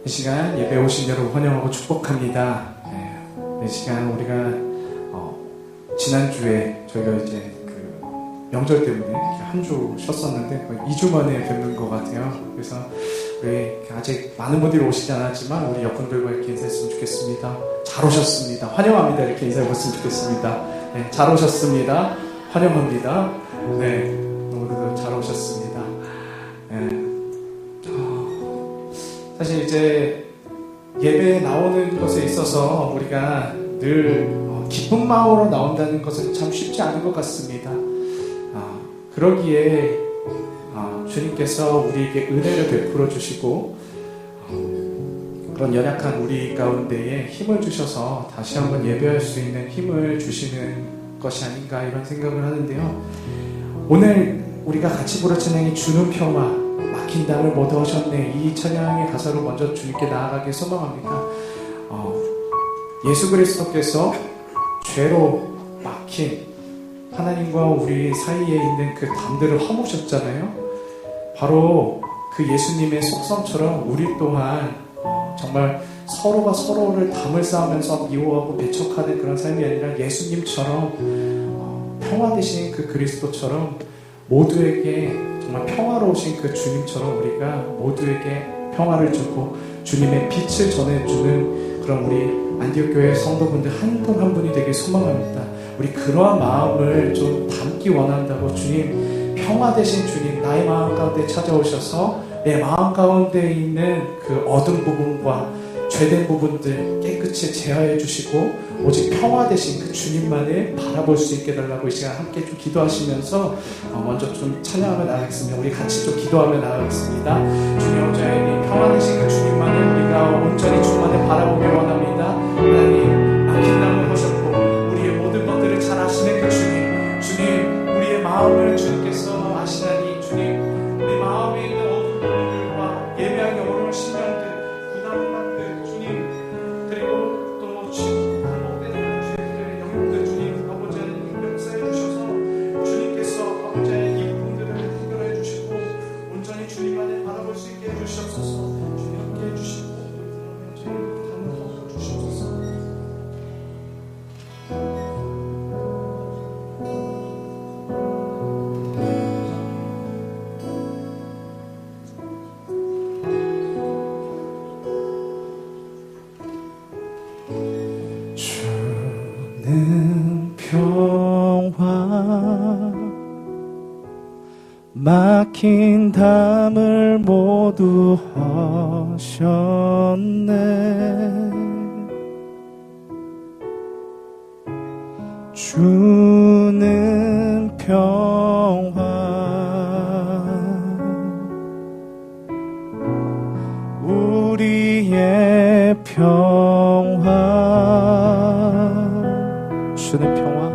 이 시간 예배 오신 여러분 환영하고 축복합니다. 이 시간 우리가 지난주에 저희가 이제 그 명절 때문에 한 주 쉬었었는데 거의 2주 만에 뵙는 것 같아요. 그래서 우리 아직 많은 분들이 오시지 않았지만 우리 옆분들과 이렇게 인사했으면 좋겠습니다. 잘 오셨습니다. 환영합니다. 이렇게 인사해봤으면 좋겠습니다. 네, 잘 오셨습니다. 환영합니다. 네, 오늘도 잘 오셨습니다. 네. 사실 이제 예배에 나오는 것에 있어서 우리가 늘 기쁜 마음으로 나온다는 것은 참 쉽지 않은 것 같습니다. 그러기에 주님께서 우리에게 은혜를 베풀어 주시고 그런 연약한 우리 가운데에 힘을 주셔서 다시 한번 예배할 수 있는 힘을 주시는 것이 아닌가 이런 생각을 하는데요. 오늘 우리가 같이 부를 찬양이 주는 평화 막힌 담을 못 얻으셨네, 이 찬양의 가사로 먼저 주님께 나아가길 소망합니다. 예수 그리스도께서 죄로 막힌 하나님과 우리 사이에 있는 그 담들을 허무셨잖아요. 바로 그 예수님의 속성처럼 우리 또한 정말 서로가 서로를 담을 쌓으면서 미워하고 배척하는 그런 삶이 아니라 예수님처럼 평화 되신 그 그리스도처럼 모두에게 정말 평화로우신 그 주님처럼 우리가 모두에게 평화를 주고 주님의 빛을 전해주는 그런 우리 안디옥 교회 성도분들 한 분 한 분이 되길 소망합니다. 우리 그러한 마음을 좀 담기 원한다고, 주님, 평화 되신 주님, 나의 마음 가운데 찾아오셔서 내 마음 가운데 있는 그 어두운 부분과 죄된 부분들 깨끗이 제하해 주시고 오직 평화 되신 그 주님만을 바라볼 수 있게 해달라고 이 시간 함께 좀 기도하시면서 먼저 좀 찬양하며 나가겠습니다. 우리 같이 좀 기도하며 나가겠습니다. 주님 오자의 평화 되신 그 주님만을 우리가 온전히 주만을 바라보길 원합니다. 하나님, 막힌 담을 하셨고 우리의 모든 것들을 잘 아시는 그 주님, 주님, 우리의 마음을 주님께서 아시나니 주님, 우리 마음에 있는 어두운 부분들과 예배하기 어려운 심령들, 부담을 받는 주님, 그리고 또 지금 반복되는 죄들의 영역들 주님, 아버지 하나님 역사해 주셔서 주님께서 아버지 하나님 이 부분들을 해결해 주시고 온전히 주님만을 바라볼 수 있게 해주시옵소서. 주님 함께 해주시고 저희를 담을 허물어 주시옵소서. 주는 평화 막힌 담을 모두 하셨네. 주는 평화 우리의 평화, 주는 평화,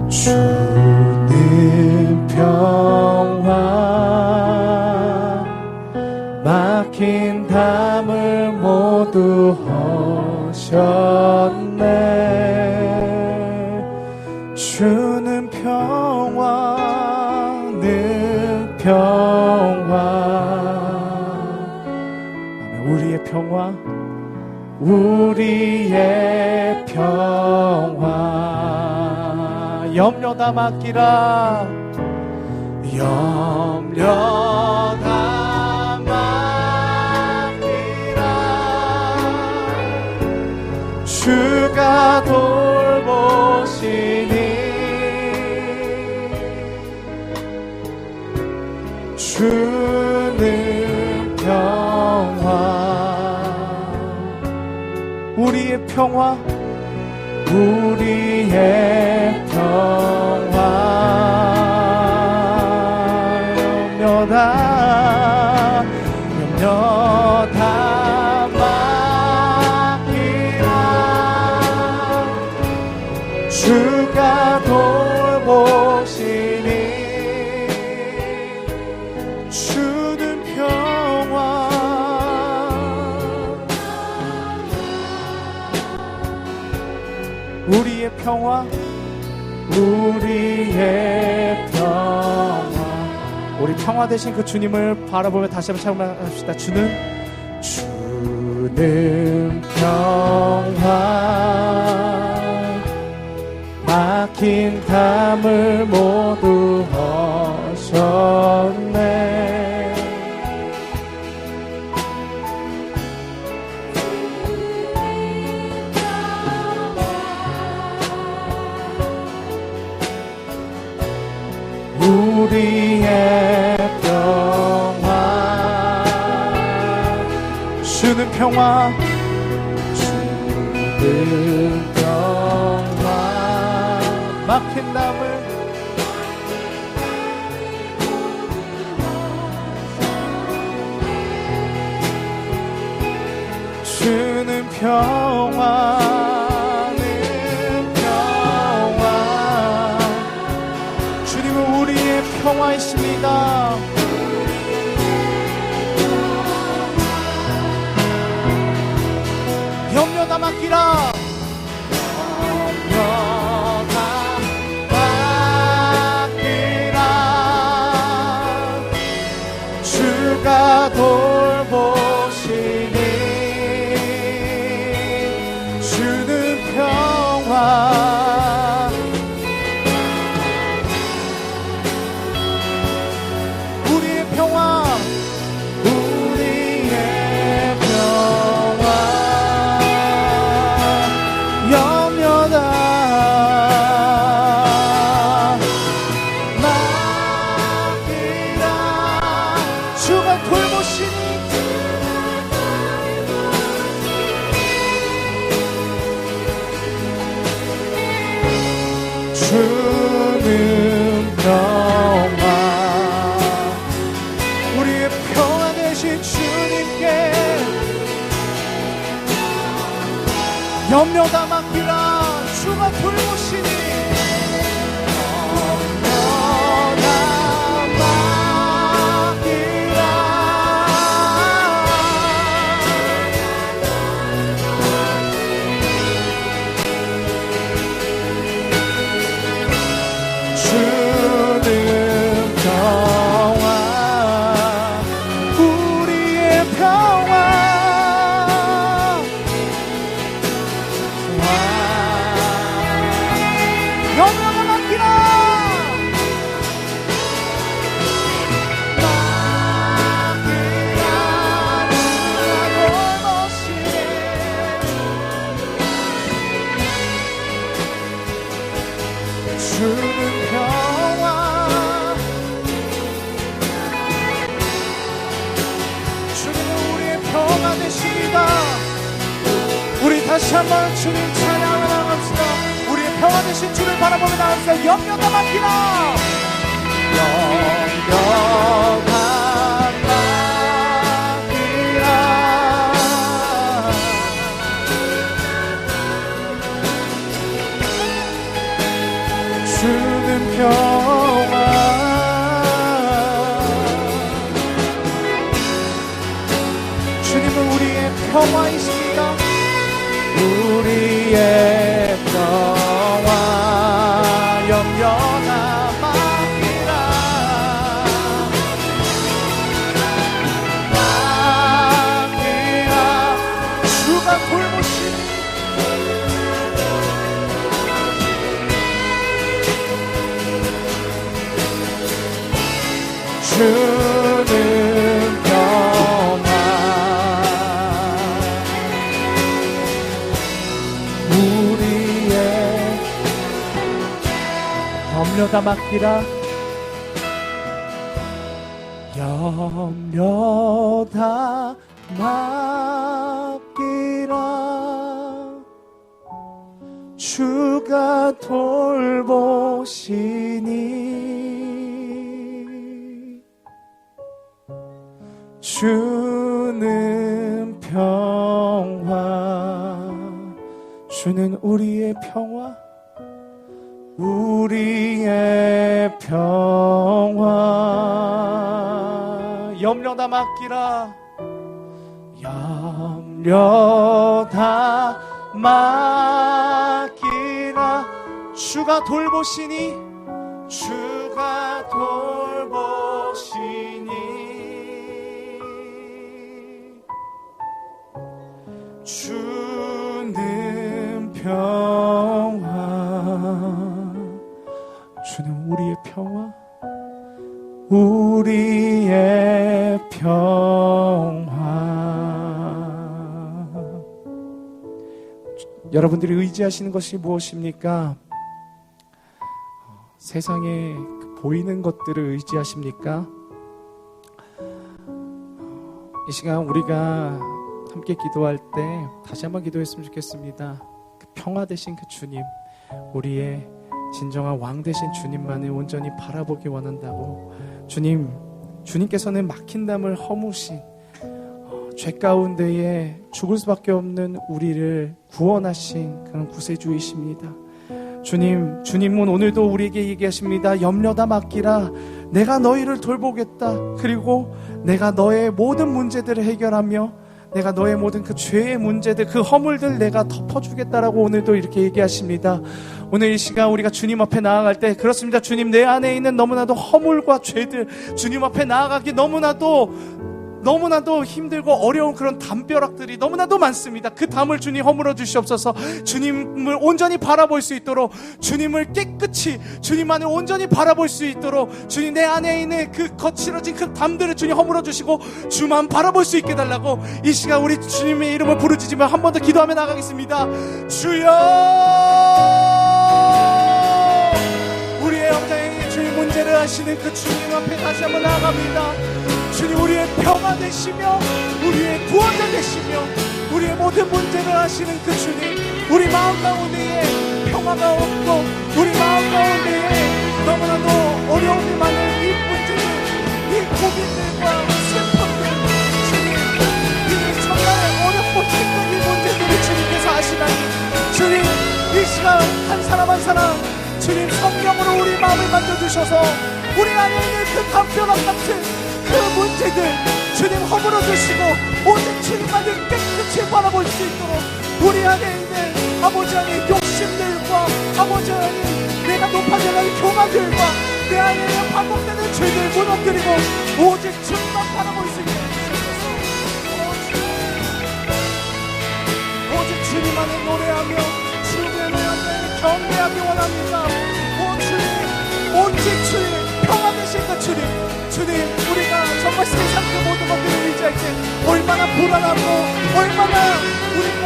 주는 평화 막힌 담을 모두 하셨네. 주는 평화는 평화, 우리의 평화, 우리의 평화, 염려 다 맡기라, 염려 다 맡기라, 주가 돌보시니 주는 평화, 우리의 평화, 우리의 평화, 염려 다 맡기라, 주가 돌보시니 주는 평화, 우리의 평화, 우리의 평화, 우리 평화 되신 그 주님을 바라보며 다시 한번 찬양합시다. 주는 평화, 막힌 담을 모두 허셨네. 우리의 평화, 주는 평화, 주는 평화, 막힌 담을 주는 평화는 평화, 주님은 우리의 평화이십니다. 염려다 맡기라, 주가 돌보시니 주는 평화, 우리의 평화, 우리의 평화, 염려다 맡기라, 주가 돌보시니 주는 평화, 우리의 평화 되신 주님께 염려다 맡기라, 주가 돌보시니 염려다 맡기라, 주는 평화, 우리의 평화, 염려가 맡기라, 주는 평화, 주님은 우리의 평화 되십니다. 우리 다시 한번 주님 찬양을 나갑시다. 우리의 평화 되신 주를 바라보며 나갑시다. 염려가 맡기라, 염려가 맡기라, 주는 평화, 주님은 우리의 평화이십니다. 우리의 평화, 염려다 맡기라, 맡기라, 주가 돌보시니 주는 평화, 우리의 염려다 맡기라, 염려다 맡기라, 주가 돌보시니 주는 평화, 주는 우리의 평화, 우리의 평화, 염려다 맡기라, 염려다 맡기라, 주가 돌보시니 주가 돌보 것이니 주는 평화, 주는 우리의 평화, 우리의 평화. 여러분들이 의지하시는 것이 무엇입니까? 세상에 보이는 것들을 의지하십니까? 이 시간 우리가 함께 기도할 때 다시 한번 기도했으면 좋겠습니다. 그 평화 되신 그 주님, 우리의 진정한 왕 되신 주님만을 온전히 바라보기 원한다고. 주님께서는 막힌 담을 허무신 죄 가운데에 죽을 수밖에 없는 우리를 구원하신 그런 구세주이십니다. 주님은 오늘도 우리에게 얘기하십니다. 염려다 맡기라. 내가 너희를 돌보겠다. 그리고 내가 너의 모든 문제들을 해결하며 내가 너의 모든 그 죄의 문제들, 그 허물들 내가 덮어주겠다라고 오늘도 이렇게 얘기하십니다. 오늘 이 시간 우리가 주님 앞에 나아갈 때, 그렇습니다. 주님, 내 안에 있는 너무나도 허물과 죄들, 주님 앞에 나아가기 너무나도 힘들고 어려운 그런 담벼락들이 너무나도 많습니다. 그 담을 주님 허물어 주시옵소서. 주님을 온전히 바라볼 수 있도록, 주님을 깨끗이, 주님만을 온전히 바라볼 수 있도록 주님 내 안에 있는 그 거칠어진 그 담들을 주님 허물어 주시고 주만 바라볼 수 있게 달라고 이 시간 우리 주님의 이름을 부르짖으며 한 번 더 기도하며 나가겠습니다. 주여, 우리의 영장에 주님 문제를 하시는 그 주님 앞에 다시 한번 나아갑니다. 주님, 우리의 평화 되시며 우리의 구원자 되시며 우리의 모든 문제를 하시는 그 주님, 우리 마음 가운데에 평화가 없고 우리 마음 가운데에 너무나도 어려움이 많은 이 문제들, 이 고민들과 슬픔들, 주님, 이 정말 어렵고 힘든 이 문제들을 주님께서 아시다니, 주님, 이 시간 한 사람 한 사람 주님 성령으로 우리 마음을 만져주셔서 우리 안에 있는 그 담벼락 같은 그 문제들 주님 허물어 주시고 오직 주님만을 깨끗이 바라볼 수 있도록 우리 안에 있는 아버지 안에 욕심들과 아버지 안에 내가 높아져가는 교만들과 내 안에 있는 반복되는 죄들 무너뜨리고 오직 주님만 바라볼 수 있게 해주셔서 오직 주님만을 노래하며 주님의 영광을 경배하기 원합니다. 오 주님, 오직 주님, 평화 되신 그 주님, 우리가 정말 세상 그 모든 것들을 의지할 때 얼마나 불안하고 얼마나 우리가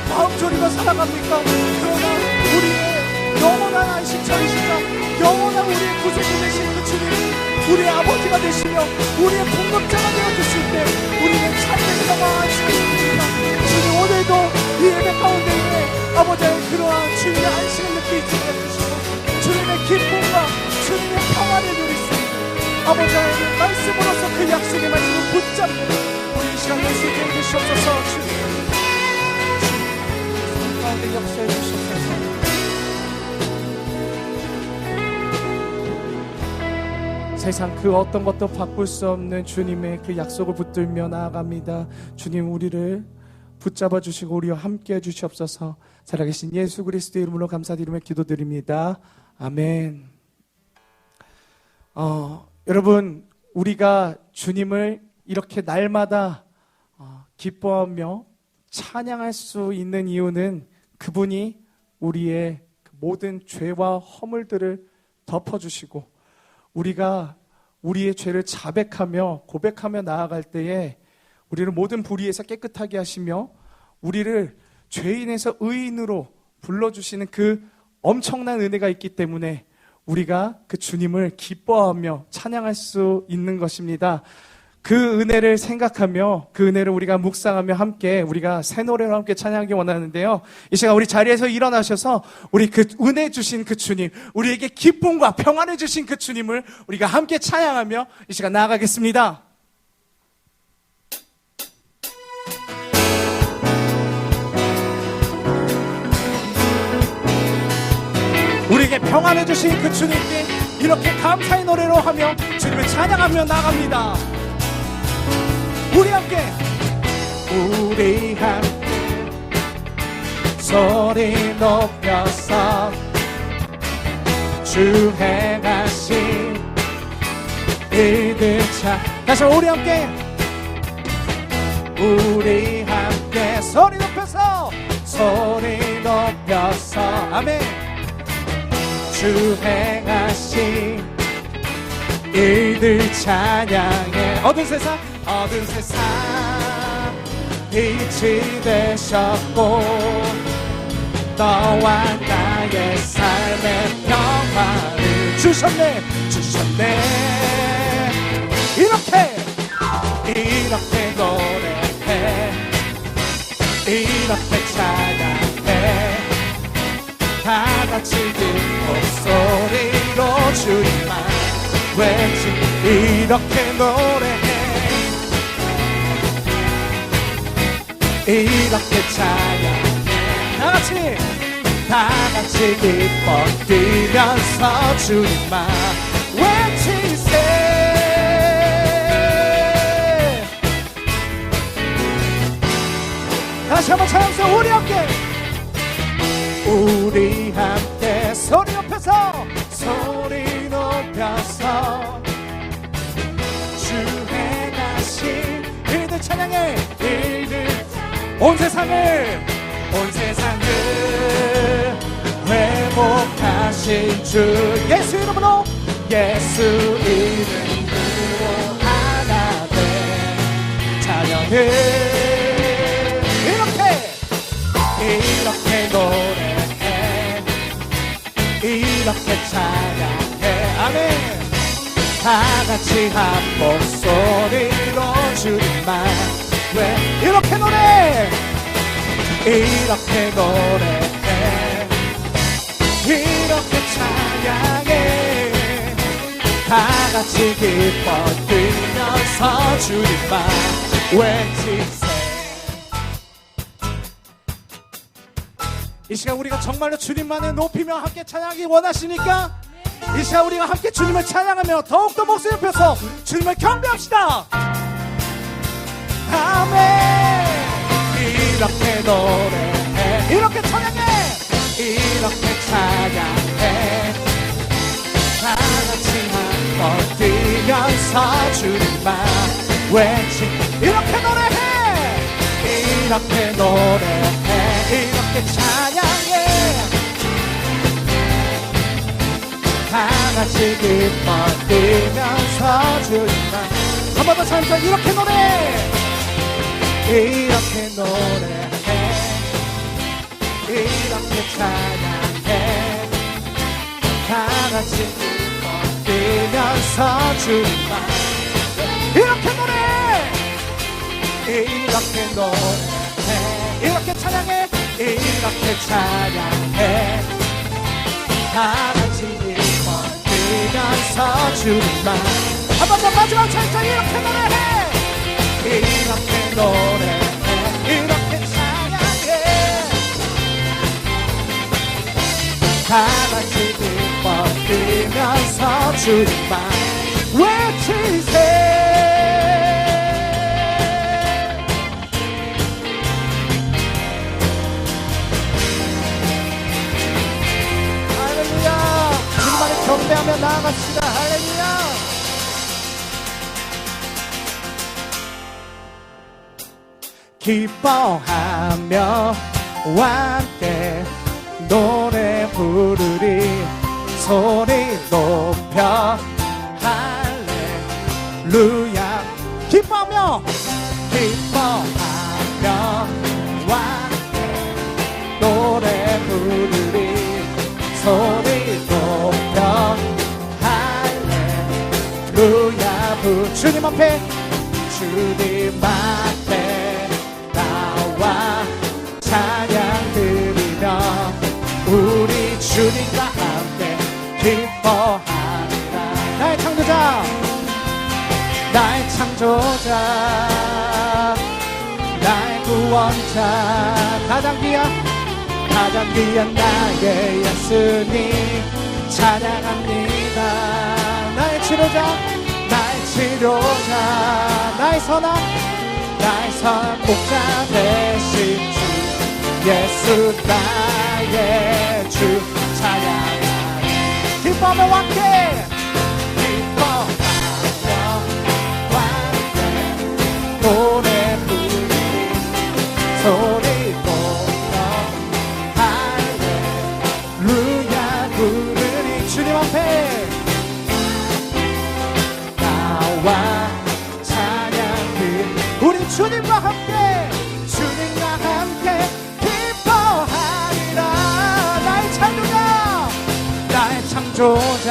마음 졸이며 살아갑니까? 그러나 우리의 영원한 안식처이시자 영원한 우리의 구세주 되신 그 주님, 우리의 아버지가 되시며 우리의 공급자가 되어주실 때 우리는 참되게 너무 안식입니다. 주님, 오늘도 이 예배 가운데에 아버지의 그러한 주님의 안식을 느끼게 해주시고 주님의 기쁨과 주님의 평화를 누릴 수 있는 아버지 하나님 말씀으로서 그 약속의 말씀을 붙잡는 우리 이 시간 예수 있게 해주시옵소서. 주님 가운데 역사해 주시옵소서. 세상 그 어떤 것도 바꿀 수 없는 주님의 그 약속을 붙들며 나아갑니다. 주님, 우리를 붙잡아 주시고 우리와 함께 해 주시옵소서. 살아계신 예수 그리스도의 이름으로 감사드리며 기도드립니다. 아멘. 여러분, 우리가 주님을 이렇게 날마다 기뻐하며 찬양할 수 있는 이유는 그분이 우리의 모든 죄와 허물들을 덮어주시고 우리가 우리의 죄를 자백하며 고백하며 나아갈 때에 우리를 모든 불의에서 깨끗하게 하시며 우리를 죄인에서 의인으로 불러주시는 그 엄청난 은혜가 있기 때문에 우리가 그 주님을 기뻐하며 찬양할 수 있는 것입니다. 그 은혜를 생각하며 그 은혜를 우리가 묵상하며 함께 우리가 새 노래로 함께 찬양하기 원하는데요. 이 시간 우리 자리에서 일어나셔서 우리 그 은혜 주신 그 주님, 우리에게 기쁨과 평안을 주신 그 주님을 우리가 함께 찬양하며 이 시간 나아가겠습니다. 우리에게 평안을 주신 그 주님께 이렇게 감사의 노래로 하며 주님을 찬양하며 나갑니다. 우리 함께 소리 높여서 주 행하신 이들 차 다시 우리 함께 소리 높여서 아멘. 주 행하신 일들 찬양해. 어두운 세상 빛이 되셨고 너와 나의 삶의 평화를 주셨네. 이렇게 노래해, 이렇게 찬양해. 다 같이 큰 목소리로 주님만 외치. 이렇게 노래해, 이렇게 찬양해. 다 같이 기뻐 뛰면서 주님만 외치세. 다시 한번 찬양하세요. 우리 함께 소리 높여서 주 행하신 일들 찬양해. 온 세상을 회복하신 주 예수 이름으로 하나 된 찬양을 이렇게 노래해, 이렇게 찬양해. 아멘. 다 같이 한 목소리로 주님만 이렇게 노래해, 이렇게 찬양해. 다 같이 기뻐 뛰면서 주님만 외치세. 이 시간 우리가 정말로 주님만을 높이며 함께 찬양하기 원하시니까 이 시간 우리가 함께 주님을 찬양하며 더욱더 목소리 높여서 주님을 경배합시다. 아멘. 이렇게 노래해, 이렇게 찬양해, 이렇게 찬양해. 다 같이 한번 뛰면서 주님만 외치. 이렇게 노래해, 이렇게 찬양해. 다 같이 기뻐 뛰면서 주님만 한 번 더 찬양해. 이렇게 노래해, 이렇게 찬양해. 다 같이 기뻐 뛰면서 주님만 이렇게 노래해, 이렇게 찬양해, 이렇게 찬양해. 다 같이 기뻐 뛰면서 주님만 한 번 더 마지막 찬양. 이렇게 노래해, 이렇게 찬양해. 다 같이 기뻐 뛰면서 주님만 외치세. 경배하며 나아갑시다. 할렐루야. 기뻐하며 함께 노래 부르리. 소리 높여 할렐루야. 기뻐하며 함께 노래 부르리. 소리 높여 할렐루야. 주님 앞에 나와 찬양 드리며 우리 주님과 함께 기뻐하리라. 나의 창조자, 나의 구원자, 가장 귀한 나의 예수님 찬양합니다. 나의 치료자, 나의 선한 목자 되신 주 예수 나의 주 찬양하리. 기뻐하며 함께 주님과 함께 기뻐하리라. 나의 창조자, 나의 창조자,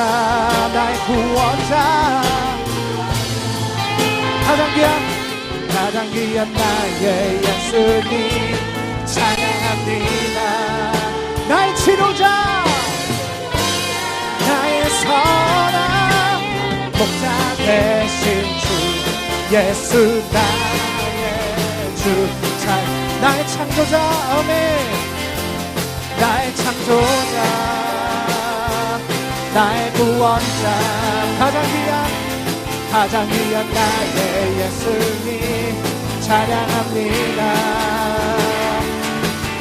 나의 구원자, 가장 귀한 나의 예수님 찬양합니다. 나의 치료자, 나의 선한 목자 되신 주 예수 나의 주, 나의 창조자, 아멘. 나의 창조자, 나의 구원자, 가장 귀한 나의 예수님 찬양합니다.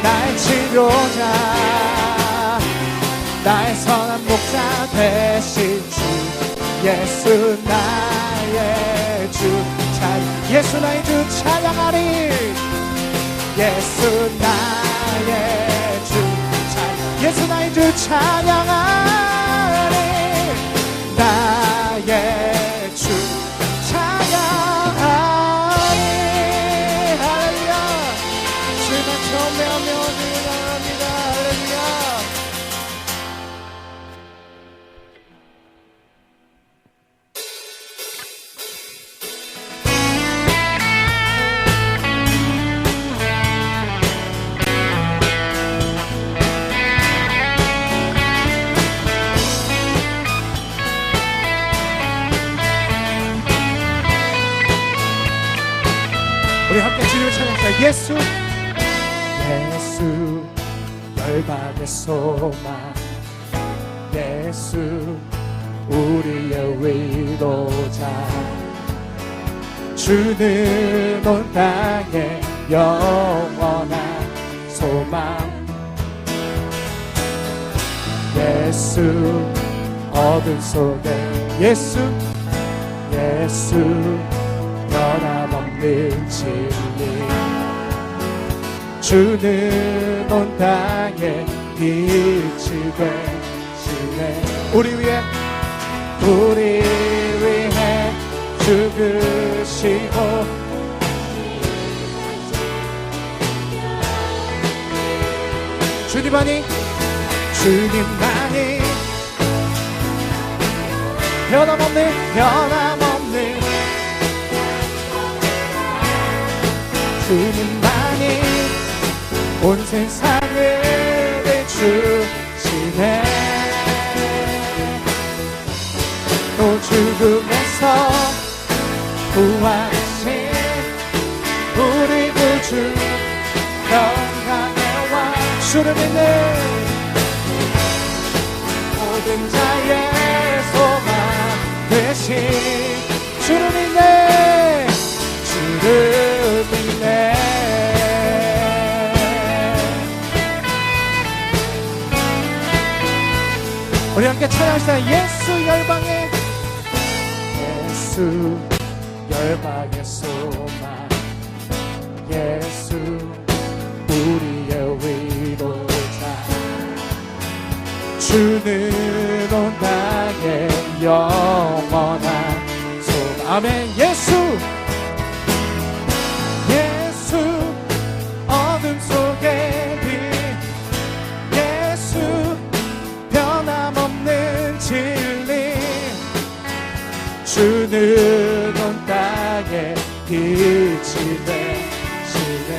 나의 치료자, 나의 선한 목자 되신 주 예수 나의 주, 예수 나의 주 찬양하리. 예수 나의 주, 예수 나의 주 찬양하리. 나의 주 찬양하리. 할렐루야. 주님을 경배하며 찬양합니다. 할렐루야. 우리 함께 주님을 찬양합니다. 예수, 예수 열방의 소망, 예수 우리의 위로자, 주는 온 땅에 영원한 소망. 예수 어둠 속에 예수, 예수 변함없는 진리, 주는 온 땅에 빛이 되시네. 우리 위해 죽으시고 주님만이 변함없는 주님만이 온 세상을 주시네. 또 죽음에서 구하신 우리 구주 평강의 왕, 주를 믿는 모든 자의 소망 되신 주를 믿네. 주를 믿네. 우리 함께 찬양합시다. 예수 열방의 소망, 예수 우리의 위로자, 주는 온 땅에 영원한 소망. 아멘. 예수 어둠 속에 빛, 예수 변함없는 진리, 주는 온 땅에 빛이 되시네.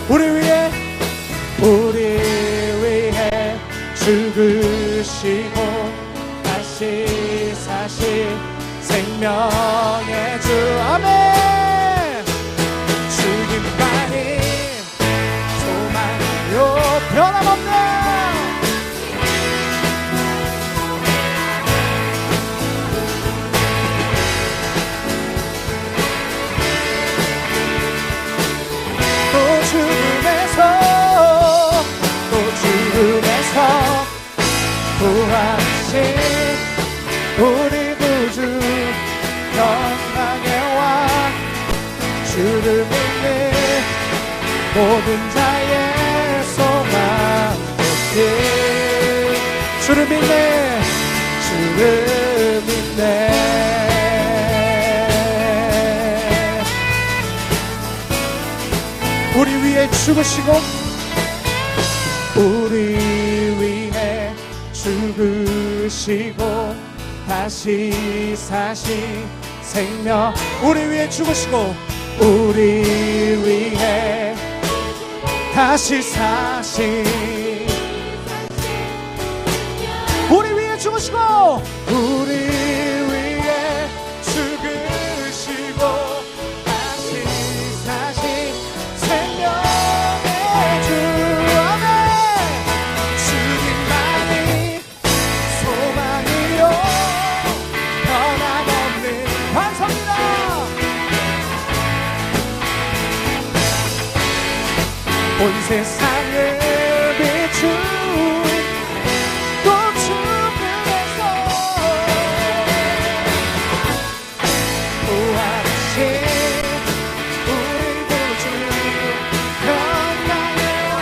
우리 위해 죽으시고 다시 사신 생명의 주. 아멘. 주님만이 소망이요 변함없는 구하신 우리 구주 평강의 왕, 주를 믿는 모든 자의 소망 되신 주를 믿네. 주를 믿네. 위해 죽으시고 우리 위해 죽으시고 다시 사신 생명 우리 위해 죽으시고 우리 위해 다시 사신 우리 위해 죽으시고 우리 위해 죽으시고 다시 사신 생명의 주 아멘 주님만이 소망이요 변함없는 반성이다 온 세상을 비춘 꽃주변에서 부활하신 우리 구주 평강해와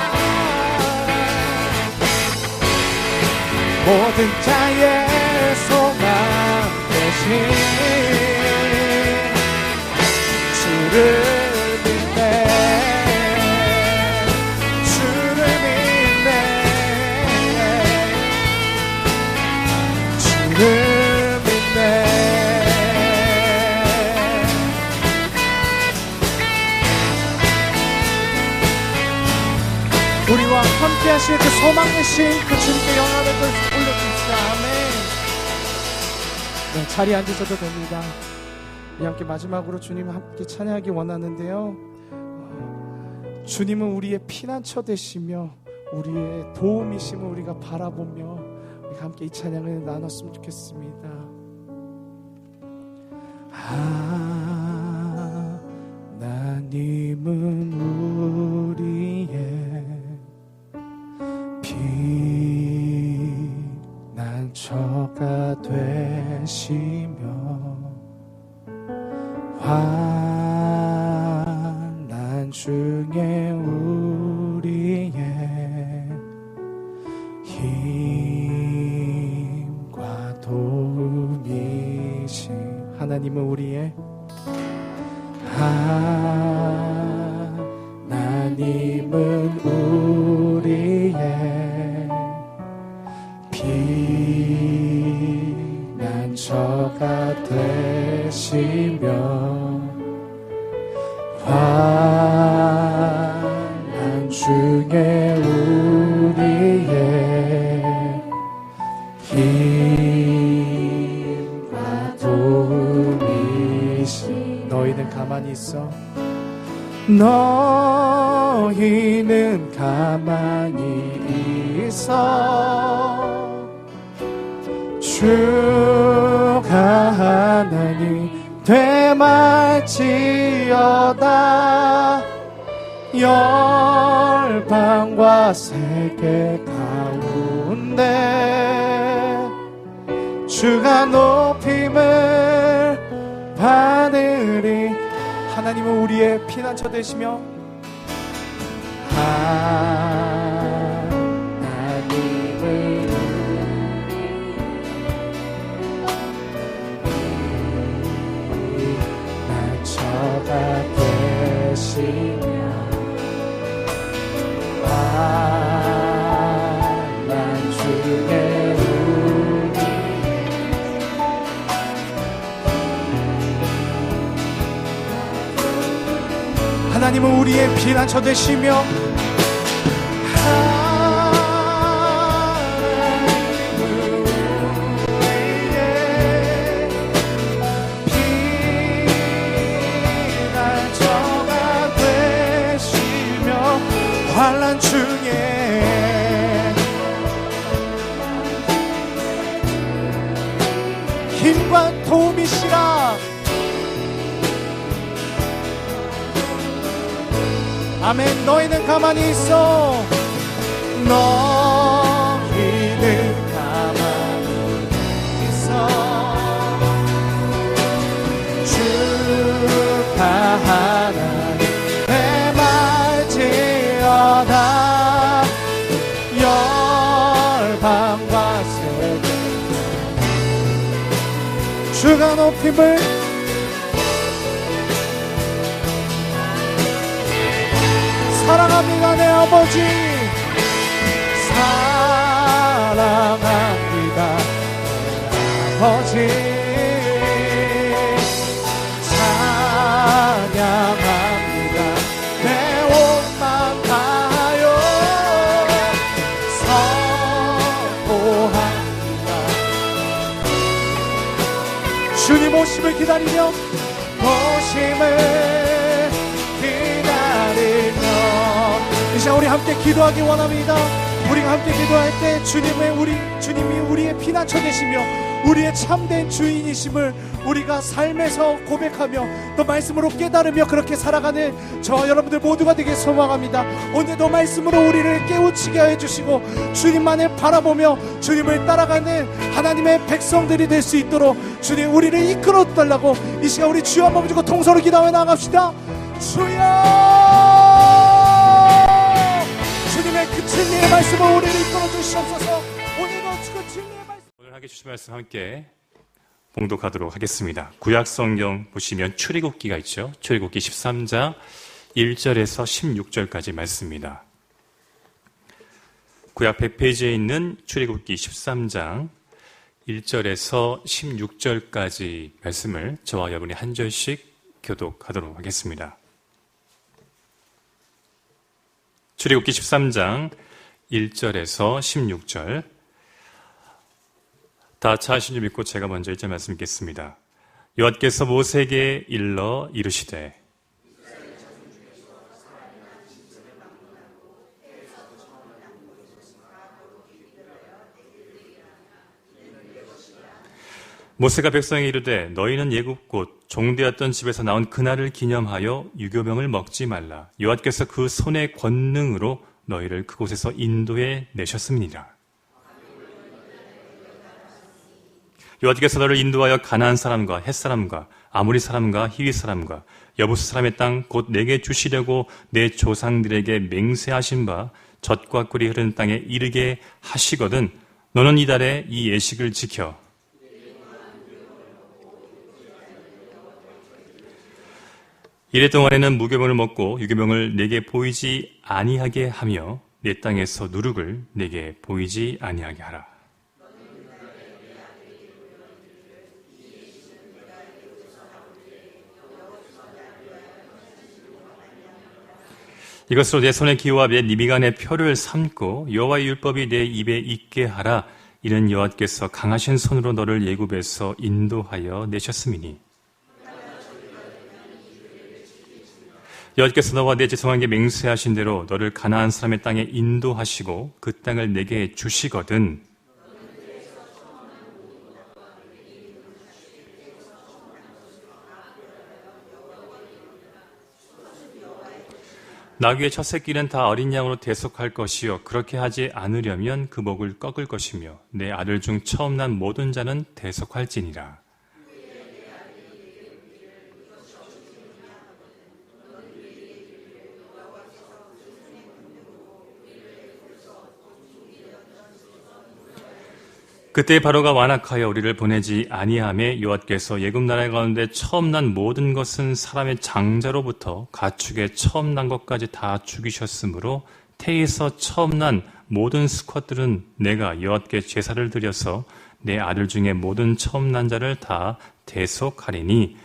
모든 자의 소망 되신 주를 믿네 주를 믿네 주를 믿네 우리와 함께 하실 그 소망 되신 그 주님께 영광을 올려주시다 아멘. 네, 자리에 앉으셔도 됩니다. 우리 함께 마지막으로 주님 함께 찬양하기 원하는데요 주님은 우리의 피난처 되시며 우리의 도움이심을 우리가 바라보며 우리가 함께 이 찬양을 나눴으면 좋겠습니다. 하나님은 우리의 피난처가 되시며 환난 중에 우리의 힘과 도움이신 하나님은 우리의 하나님은 우리의 피난처가 되시며 환난 중에 우리의 힘과 도움이시 너희는 가만히 있어 너희는 가만히 있어 주가 하나님 되말지어다 열방과 세계 가운데 주가 높임을 받으리 하나님은 우리의 피난처 되시며 하나님은 피난처가 되시며 환난 중에 우리 하나님은 우리의 피난처 되시며 환난 중에 힘과 도움이시라 아멘 너희는 가만히 있어 너희는 가만히 있어 주가 하나님 되말지어다 열방과 세계 주가 높임을 사랑하는 아버지 사랑합니다. 아버지 찬양합니다. 내 옷만 다하여 선포합니다. 주님 오심을 기다리며 오심을 기다리며 이 시간 우리 함께 기도하기 원합니다. 우리가 함께 기도할 때 주님이 우리의 피난처 되시며 우리의 참된 주인이심을 우리가 삶에서 고백하며 또 말씀으로 깨달으며 그렇게 살아가는 저와 여러분들 모두가 되길 소망합니다. 오늘도 말씀으로 우리를 깨우치게 해주시고 주님만을 바라보며 주님을 따라가는 하나님의 백성들이 될 수 있도록 주님 우리를 이끌어 달라고 이 시간 우리 주여 한번 부르고 통성으로 기도하며 나갑시다. 주여 주님의 그 진리의 말씀을 우리를 이끌어 주시옵소서. 오늘도 그 진리의 말씀 오늘 하게 주신 말씀 함께 봉독하도록 하겠습니다. 구약 성경 보시면 출애굽기가 있죠. 출애굽기 13장 1절에서 16절까지 말씀입니다. 구약 100페이지에 있는 출애굽기 13장 1절에서 16절까지 말씀을 저와 여러분이 한 절씩 교독하도록 하겠습니다. 출애굽기 13장 1절에서 16절 다 찾으신 줄 믿고 제가 먼저 1절 말씀 읽겠습니다. 여호와께서 모세에게 일러 이르시되 모세가 백성에게 이르되 너희는 예굽 곧 종되었던 집에서 나온 그날을 기념하여 유교병을 먹지 말라. 여호와께서 그 손의 권능으로 너희를 그곳에서 인도해 내셨음이니라. 여호와께서 너를 인도하여 가나안 사람과 헷 사람과 아모리 사람과 히위 사람과 여부스 사람의 땅 곧 내게 주시려고 내 조상들에게 맹세하신 바 젖과 꿀이 흐르는 땅에 이르게 하시거든 너는 이달에 이 예식을 지켜 이래 동안에는 무교병을 먹고 유교병을 내게 보이지 아니하게 하며 내 땅에서 누룩을 내게 보이지 아니하게 하라. 이것으로 내 손의 기호와 내 미간의 표를 삼고 여호와의 율법이 내 입에 있게 하라. 이는 여호와께서 강하신 손으로 너를 애굽에서 인도하여 내셨음이니 여호와께서 너와 내 조상에게 맹세하신 대로 너를 가나안 사람의 땅에 인도하시고 그 땅을 내게 주시거든 나귀의 첫 새끼는 다 어린 양으로 대속할 것이요 그렇게 하지 않으려면 그 목을 꺾을 것이며 내 아들 중 처음 난 모든 자는 대속할지니라. 그때 바로가 완악하여 우리를 보내지 아니하매 여호와께서 애굽 나라 가운데 처음 난 모든 것은 사람의 장자로부터 가축의 처음 난 것까지 다 죽이셨으므로 태에서 처음 난 모든 수컷들은 내가 여호와께 제사를 드려서 내 아들 중에 모든 처음 난 자를 다 대속하리니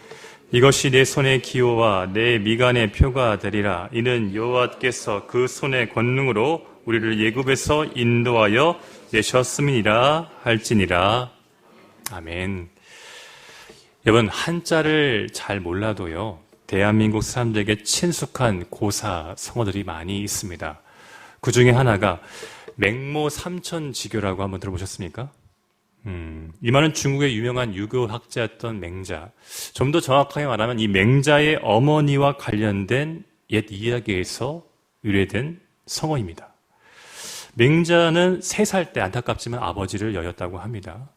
이것이 내 손의 기호와 내 미간의 표가 되리라. 이는 여호와께서 그 손의 권능으로 우리를 애굽에서 인도하여 내셨음이니라 할지니라. 아멘. 여러분, 한자를 잘 몰라도요, 대한민국 사람들에게 친숙한 고사 성어들이 많이 있습니다. 그 중에 하나가 맹모 삼천지교라고 한번 들어보셨습니까? 이 말은 중국의 유명한 유교학자였던 맹자. 좀 더 정확하게 말하면 이 맹자의 어머니와 관련된 옛 이야기에서 유래된 성어입니다. 맹자는 3살 때 안타깝지만 아버지를 여였다고 합니다.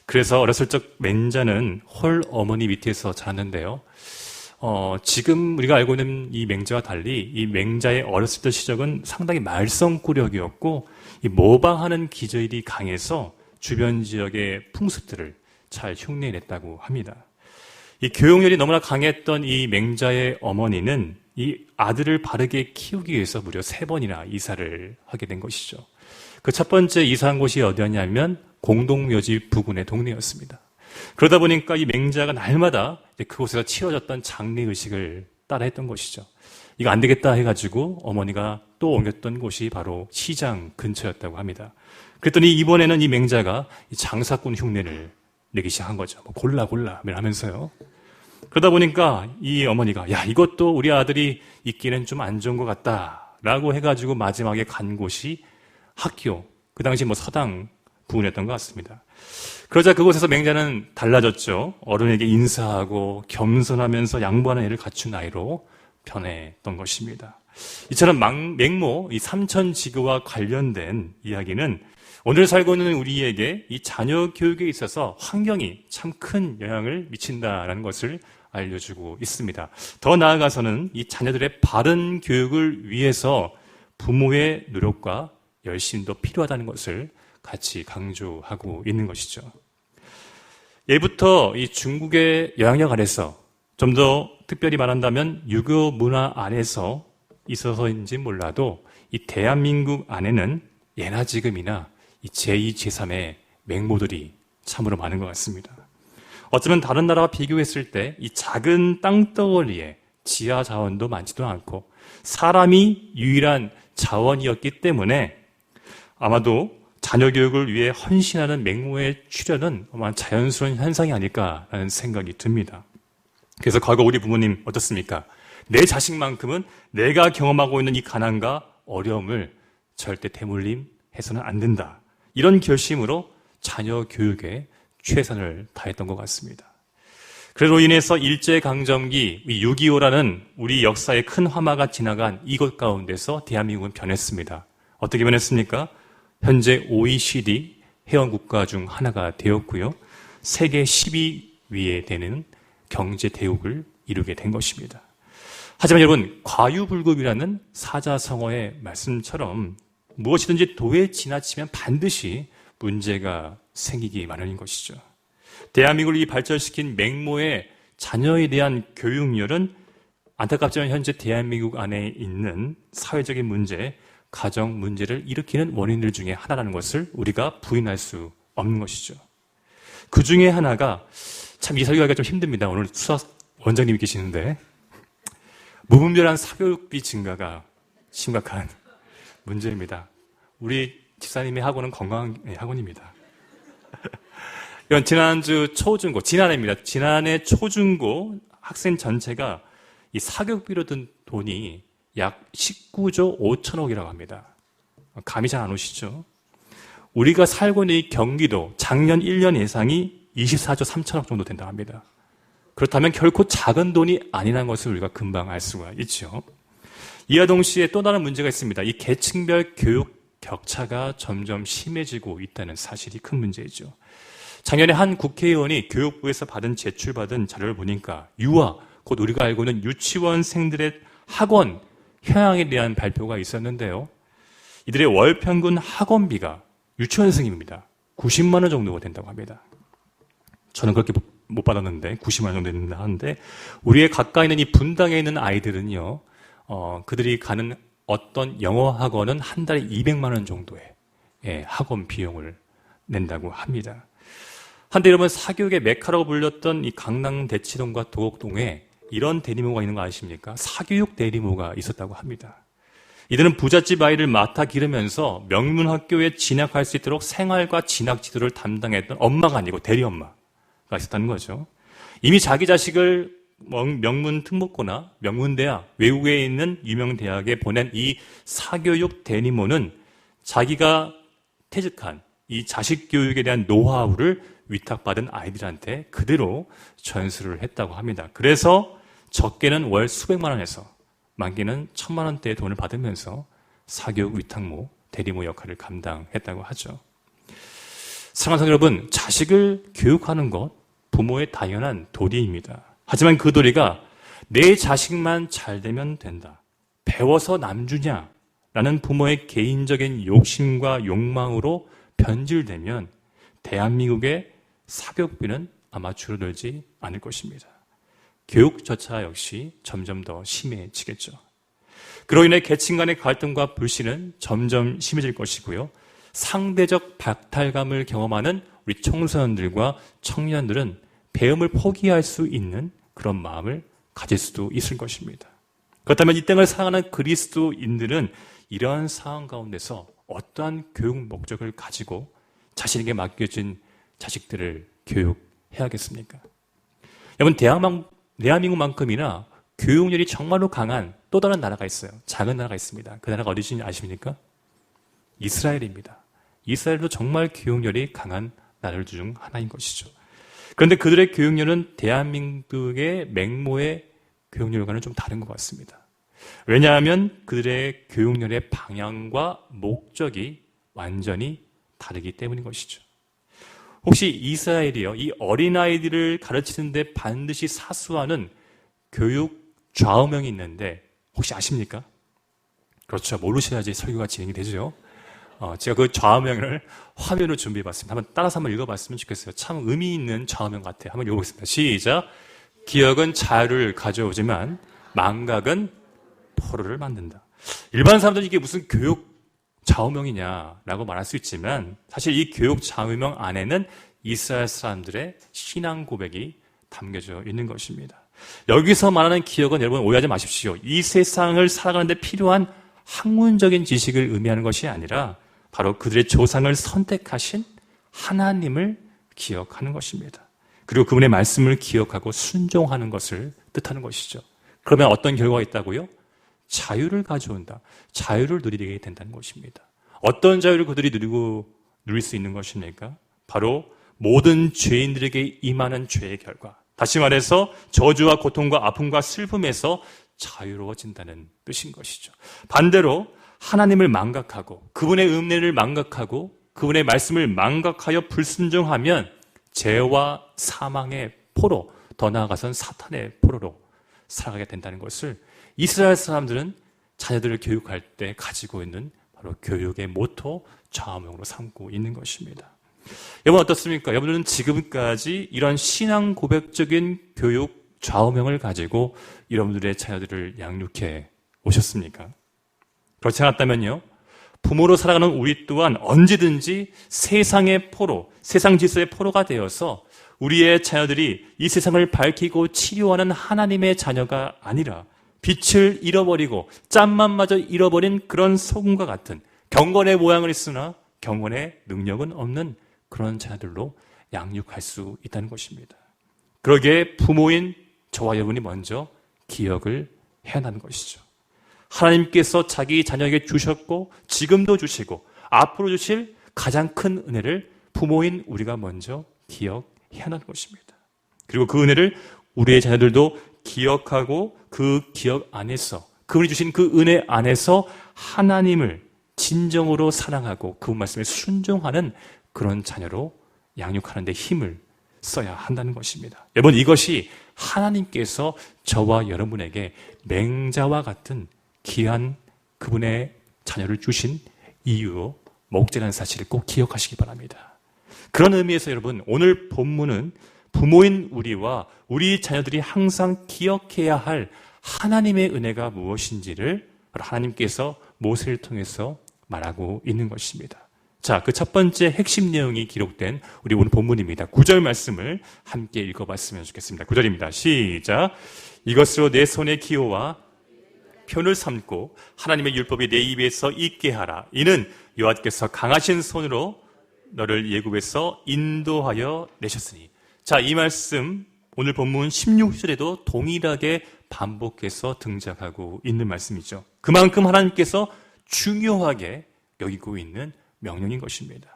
그래서 어렸을 적 맹자는 홀 어머니 밑에서 자랐는데요. 지금 우리가 알고 있는 이 맹자와 달리 이 맹자의 어렸을 때 시절은 상당히 말썽꾸러기였고 이 모방하는 기질이 강해서 주변 지역의 풍습들을 잘 흉내냈다고 합니다. 이 교육열이 너무나 강했던 이 맹자의 어머니는 이 아들을 바르게 키우기 위해서 무려 3번이나 이사를 하게 된 것이죠. 그 첫 번째 이사한 곳이 어디였냐면 공동묘지 부근의 동네였습니다. 그러다 보니까 이 맹자가 날마다 그곳에서 치러졌던 장례의식을 따라 했던 것이죠. 이거 안 되겠다 해가지고 어머니가 또 옮겼던 곳이 바로 시장 근처였다고 합니다. 그랬더니 이번에는 이 맹자가 이 장사꾼 흉내를 내기 시작한 거죠. 뭐 골라 하면서요. 그러다 보니까 이 어머니가 야, 이것도 우리 아들이 있기는 좀 안 좋은 것 같다라고 해가지고 마지막에 간 곳이 학교, 그 당시 뭐 서당 부근이었던 것 같습니다. 그러자 그곳에서 맹자는 달라졌죠. 어른에게 인사하고 겸손하면서 양보하는 애를 갖춘 아이로 변했던 것입니다. 이처럼 맹모, 이 삼천지교와 관련된 이야기는 오늘 살고 있는 우리에게 이 자녀 교육에 있어서 환경이 참 큰 영향을 미친다라는 것을 알려주고 있습니다. 더 나아가서는 이 자녀들의 바른 교육을 위해서 부모의 노력과 열심도 필요하다는 것을 같이 강조하고 있는 것이죠. 예부터 이 중국의 영향력 아래서 좀 더 특별히 말한다면 유교 문화 안에서 있어서인지 몰라도 이 대한민국 안에는 예나 지금이나 이 제2, 제3의 맹모들이 참으로 많은 것 같습니다. 어쩌면 다른 나라와 비교했을 때 이 작은 땅덩어리에 지하 자원도 많지도 않고 사람이 유일한 자원이었기 때문에 아마도 자녀 교육을 위해 헌신하는 맹모의 출현은 아마 자연스러운 현상이 아닐까라는 생각이 듭니다. 그래서 과거 우리 부모님 어떻습니까? 내 자식만큼은 내가 경험하고 있는 이 가난과 어려움을 절대 대물림해서는 안 된다. 이런 결심으로 자녀 교육에 최선을 다했던 것 같습니다. 그로 인해서 일제강점기 6.25라는 우리 역사의 큰 화마가 지나간 이것 가운데서 대한민국은 변했습니다. 어떻게 변했습니까? 현재 OECD 회원국가 중 하나가 되었고요. 세계 10위 되는 경제 대국을 이루게 된 것입니다. 하지만 여러분, 과유불급이라는 사자성어의 말씀처럼 무엇이든지 도에 지나치면 반드시 문제가 생기기 마련인 것이죠. 대한민국을 발전시킨 맹모의 자녀에 대한 교육열은 안타깝지만 현재 대한민국 안에 있는 사회적인 문제, 가정 문제를 일으키는 원인들 중에 하나라는 것을 우리가 부인할 수 없는 것이죠. 그 중에 하나가 참 이 설교하기가 좀 힘듭니다. 오늘 수학 원장님이 계시는데 무분별한 사교육비 증가가 심각한 문제입니다. 우리 집사님의 학원은 건강한 학원입니다. 이건 지난주 초중고, 지난해입니다. 지난해 초중고 학생 전체가 이 사교육비로 든 돈이 약 19조 5천억이라고 합니다. 감이 잘 안 오시죠? 우리가 살고 있는 이 경기도 작년 1년 예상이 24조 3천억 정도 된다고 합니다. 그렇다면 결코 작은 돈이 아니라는 것을 우리가 금방 알 수가 있죠. 이와 동시에 또 다른 문제가 있습니다. 이 계층별 교육 격차가 점점 심해지고 있다는 사실이 큰 문제이죠. 작년에 한 국회의원이 교육부에서 제출받은 자료를 보니까 유아, 곧 우리가 알고 있는 유치원생들의 학원 현황에 대한 발표가 있었는데요. 이들의 월 평균 학원비가 유치원생입니다. 90만 원 정도가 된다고 합니다. 저는 그렇게 못 받았는데 90만 원 정도 된다 하는데 우리의 가까이 있는 이 분당에 있는 아이들은요. 그들이 가는 어떤 영어 학원은 한 달에 200만 원 정도의 학원 비용을 낸다고 합니다. 한때 여러분 사교육의 메카라고 불렸던 이 강남 대치동과 도곡동에 이런 대리모가 있는 거 아십니까? 사교육 대리모가 있었다고 합니다. 이들은 부잣집 아이를 맡아 기르면서 명문학교에 진학할 수 있도록 생활과 진학 지도를 담당했던 엄마가 아니고 대리엄마가 있었다는 거죠. 이미 자기 자식을 명문 특목고나 명문대학, 외국에 있는 유명 대학에 보낸 이 사교육 대리모는 자기가 퇴직한 이 자식 교육에 대한 노하우를 위탁받은 아이들한테 그대로 전수를 했다고 합니다. 그래서 적게는 월 수백만 원에서 많게는 1,000만 원대의 돈을 받으면서 사교육 위탁모, 대리모 역할을 감당했다고 하죠. 사랑하는 여러분, 자식을 교육하는 것 부모의 당연한 도리입니다. 하지만 그 도리가 내 자식만 잘 되면 된다. 배워서 남주냐? 라는 부모의 개인적인 욕심과 욕망으로 변질되면 대한민국의 사교육비는 아마 줄어들지 않을 것입니다. 교육조차 역시 점점 더 심해지겠죠. 그로 인해 계층 간의 갈등과 불신은 점점 심해질 것이고요. 상대적 박탈감을 경험하는 우리 청소년들과 청년들은 배움을 포기할 수 있는 그런 마음을 가질 수도 있을 것입니다. 그렇다면 이 땅을 살아가는 그리스도인들은 이러한 상황 가운데서 어떠한 교육 목적을 가지고 자신에게 맡겨진 자식들을 교육해야겠습니까? 여러분, 대한민국만큼이나 교육열이 정말로 강한 또 다른 나라가 있어요. 작은 나라가 있습니다. 그 나라가 어디신지 아십니까? 이스라엘입니다. 이스라엘도 정말 교육열이 강한 나라들 중 하나인 것이죠. 그런데 그들의 교육열은 대한민국의 맹모의 교육열과는 좀 다른 것 같습니다. 왜냐하면 그들의 교육열의 방향과 목적이 완전히 다르기 때문인 것이죠. 혹시 이스라엘이요, 이 어린아이들을 가르치는데 반드시 사수하는 교육 좌우명이 있는데 혹시 아십니까? 그렇죠. 모르셔야지 설교가 진행이 되죠. 제가 그 좌우명을 화면으로 준비해봤습니다. 한번 따라서 한번 읽어봤으면 좋겠어요. 참 의미 있는 좌우명 같아요. 한번 읽어보겠습니다. 시작. 기억은 자유를 가져오지만 망각은 포로를 만든다. 일반 사람들은 이게 무슨 교육 좌우명이냐라고 말할 수 있지만 사실 이 교육 좌우명 안에는 이스라엘 사람들의 신앙 고백이 담겨져 있는 것입니다. 여기서 말하는 기억은 여러분 오해하지 마십시오. 이 세상을 살아가는 데 필요한 학문적인 지식을 의미하는 것이 아니라 바로 그들의 조상을 선택하신 하나님을 기억하는 것입니다. 그리고 그분의 말씀을 기억하고 순종하는 것을 뜻하는 것이죠. 그러면 어떤 결과가 있다고요? 자유를 가져온다. 자유를 누리게 된다는 것입니다. 어떤 자유를 그들이 누릴 수 있는 것입니까? 바로 모든 죄인들에게 임하는 죄의 결과. 다시 말해서 저주와 고통과 아픔과 슬픔에서 자유로워진다는 뜻인 것이죠. 반대로 하나님을 망각하고 그분의 은혜를 망각하고 그분의 말씀을 망각하여 불순종하면 죄와 사망의 포로, 더 나아가선 사탄의 포로로 살아가게 된다는 것을 이스라엘 사람들은 자녀들을 교육할 때 가지고 있는 바로 교육의 모토, 좌우명으로 삼고 있는 것입니다. 여러분 어떻습니까? 여러분은 지금까지 이런 신앙 고백적인 교육 좌우명을 가지고 여러분들의 자녀들을 양육해 오셨습니까? 그렇지 않았다면요, 부모로 살아가는 우리 또한 언제든지 세상의 포로, 세상 질서의 포로가 되어서 우리의 자녀들이 이 세상을 밝히고 치료하는 하나님의 자녀가 아니라 빛을 잃어버리고 짠맛마저 잃어버린 그런 소금과 같은 경건의 모양을 있으나 경건의 능력은 없는 그런 자녀들로 양육할 수 있다는 것입니다. 그러기에 부모인 저와 여러분이 먼저 기억을 해야 한다는 것이죠. 하나님께서 자기 자녀에게 주셨고 지금도 주시고 앞으로 주실 가장 큰 은혜를 부모인 우리가 먼저 기억해야 한다는 것입니다. 그리고 그 은혜를 우리의 자녀들도 기억하고 그 기억 안에서 그분이 주신 그 은혜 안에서 하나님을 진정으로 사랑하고 그분 말씀에 순종하는 그런 자녀로 양육하는 데 힘을 써야 한다는 것입니다. 여러분, 이것이 하나님께서 저와 여러분에게 맹자와 같은 귀한 그분의 자녀를 주신 이유로 목재라는 사실을 꼭 기억하시기 바랍니다. 그런 의미에서 여러분, 오늘 본문은 부모인 우리와 우리 자녀들이 항상 기억해야 할 하나님의 은혜가 무엇인지를 하나님께서 모세를 통해서 말하고 있는 것입니다. 자, 그 첫 번째 핵심 내용이 기록된 우리 오늘 본문입니다. 9절 말씀을 함께 읽어봤으면 좋겠습니다. 9절입니다. 시작. 이것으로 내 손의 기호와 표를 삼고 하나님의 율법이 내 입에서 있게 하라. 이는 여호와께서 강하신 손으로 너를 애굽에서 인도하여 내셨으니. 자, 이 말씀 오늘 본문 16절에도 동일하게 반복해서 등장하고 있는 말씀이죠. 그만큼 하나님께서 중요하게 여기고 있는 명령인 것입니다.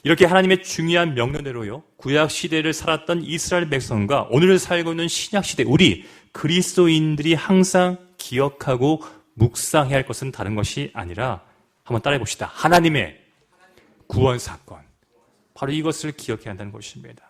이렇게 하나님의 중요한 명령대로요, 구약 시대를 살았던 이스라엘 백성과 오늘 살고 있는 신약 시대 우리 그리스도인들이 항상 기억하고 묵상해야 할 것은 다른 것이 아니라 한번 따라해 봅시다. 하나님의 구원 사건, 바로 이것을 기억해야 한다는 것입니다.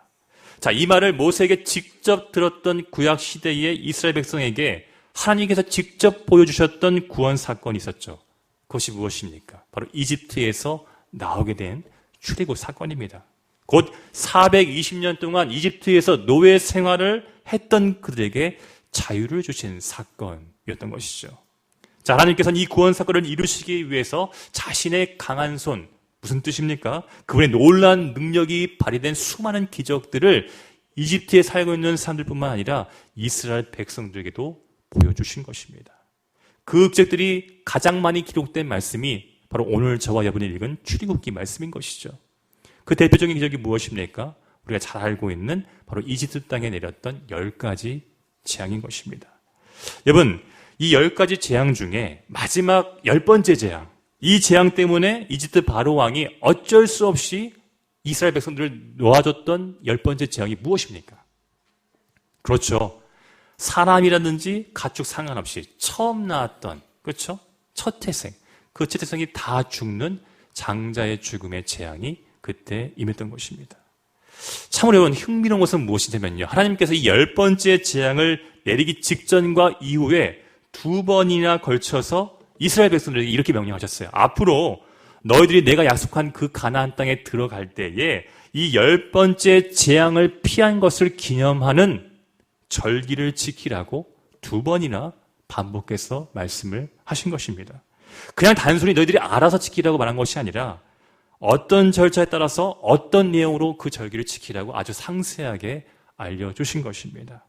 자, 이 말을 모세에게 직접 들었던 구약 시대의 이스라엘 백성에게 하나님께서 직접 보여주셨던 구원 사건이 있었죠. 그것이 무엇입니까? 바로 이집트에서 나오게 된 출애굽 사건입니다. 곧 420년 동안 이집트에서 노예 생활을 했던 그들에게 자유를 주신 사건이었던 것이죠. 자, 하나님께서는 이 구원 사건을 이루시기 위해서 자신의 강한 손, 무슨 뜻입니까? 그분의 놀라운 능력이 발휘된 수많은 기적들을 이집트에 살고 있는 사람들뿐만 아니라 이스라엘 백성들에게도 보여주신 것입니다. 그 기적들이 가장 많이 기록된 말씀이 바로 오늘 저와 여러분이 읽은 출애굽기 말씀인 것이죠. 그 대표적인 기적이 무엇입니까? 우리가 잘 알고 있는 바로 이집트 땅에 내렸던 10가지 재앙인 것입니다. 여러분, 이 10가지 재앙 중에 마지막 10번째 재앙, 이 재앙 때문에 이집트 바로 왕이 어쩔 수 없이 이스라엘 백성들을 놓아줬던 10번째 재앙이 무엇입니까? 그렇죠. 사람이라든지 가축 상관없이 처음 낳았던, 그렇죠? 첫 태생, 그 첫 태생이 다 죽는 장자의 죽음의 재앙이 그때 임했던 것입니다. 참으로 여러분, 흥미로운 것은 무엇이냐면요, 하나님께서 이 10번째 재앙을 내리기 직전과 이후에 2번이나 걸쳐서 이스라엘 백성들에게 이렇게 명령하셨어요. 앞으로 너희들이 내가 약속한 그 가나안 땅에 들어갈 때에 이 10번째 재앙을 피한 것을 기념하는 절기를 지키라고 2번이나 반복해서 말씀을 하신 것입니다. 그냥 단순히 너희들이 알아서 지키라고 말한 것이 아니라 어떤 절차에 따라서 어떤 내용으로 그 절기를 지키라고 아주 상세하게 알려주신 것입니다.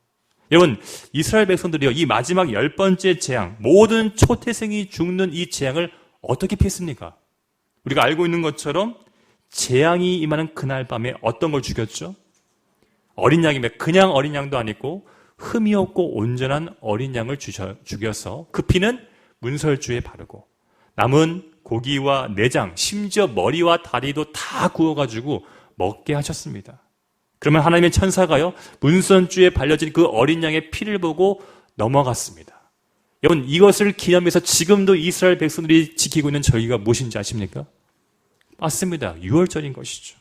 여러분, 이스라엘 백성들이요, 이 마지막 10번째 재앙, 모든 초태생이 죽는 이 재앙을 어떻게 피했습니까? 우리가 알고 있는 것처럼 재앙이 임하는 그날 밤에 어떤 걸 죽였죠? 어린 양이면 그냥 어린 양도 아니고 흠이 없고 온전한 어린 양을 죽여서 그 피는 문설주에 바르고 남은 고기와 내장, 심지어 머리와 다리도 다 구워가지고 먹게 하셨습니다. 그러면 하나님의 천사가요, 문선주에 발려진 그 어린 양의 피를 보고 넘어갔습니다. 여러분, 이것을 기념해서 지금도 이스라엘 백성들이 지키고 있는 절기가 무엇인지 아십니까? 맞습니다. 유월절인 것이죠.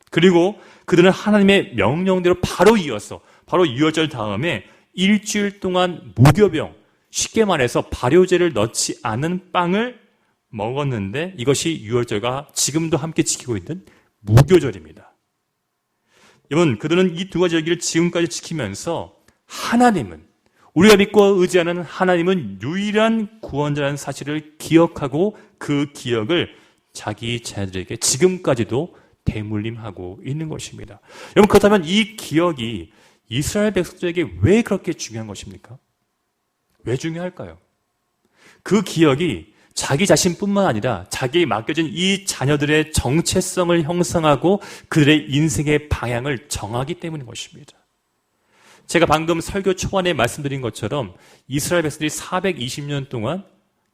그리고 그들은 하나님의 명령대로 바로 이어서 바로 유월절 다음에 일주일 동안 무교병, 쉽게 말해서 발효제를 넣지 않은 빵을 먹었는데 이것이 유월절과 지금도 함께 지키고 있는 무교절입니다. 여러분, 그들은 이 2가지 절기를 지금까지 지키면서 하나님은, 우리가 믿고 의지하는 하나님은 유일한 구원자라는 사실을 기억하고 그 기억을 자기 자녀들에게 지금까지도 대물림하고 있는 것입니다. 여러분, 그렇다면 이 기억이 이스라엘 백성들에게 왜 그렇게 중요한 것입니까? 왜 중요할까요? 그 기억이 자기 자신뿐만 아니라 자기에게 맡겨진 이 자녀들의 정체성을 형성하고 그들의 인생의 방향을 정하기 때문인 것입니다. 제가 방금 설교 초반에 말씀드린 것처럼 이스라엘 백성들이 420년 동안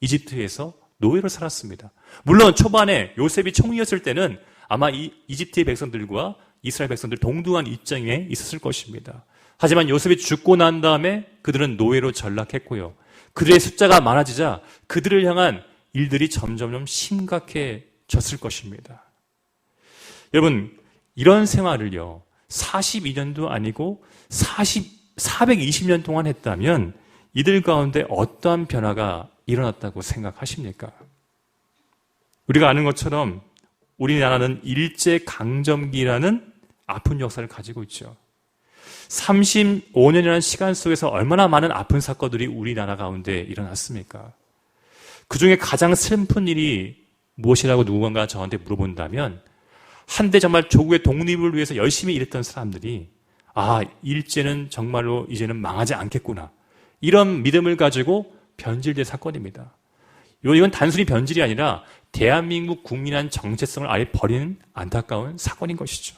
이집트에서 노예로 살았습니다. 물론 초반에 요셉이 총리였을 때는 아마 이집트의 백성들과 이스라엘 백성들 동등한 입장에 있었을 것입니다. 하지만 요셉이 죽고 난 다음에 그들은 노예로 전락했고요. 그들의 숫자가 많아지자 그들을 향한 일들이 점점 심각해졌을 것입니다. 여러분, 이런 생활을요, 42년도 아니고 420년 동안 했다면 이들 가운데 어떠한 변화가 일어났다고 생각하십니까? 우리가 아는 것처럼 우리나라는 일제강점기라는 아픈 역사를 가지고 있죠. 35년이라는 시간 속에서 얼마나 많은 아픈 사건들이 우리나라 가운데 일어났습니까? 그 중에 가장 슬픈 일이 무엇이라고 누군가 저한테 물어본다면 한때 정말 조국의 독립을 위해서 열심히 일했던 사람들이 일제는 정말로 이제는 망하지 않겠구나, 이런 믿음을 가지고 변질된 사건입니다. 이건 단순히 변질이 아니라 대한민국 국민한 정체성을 아예 버리는 안타까운 사건인 것이죠.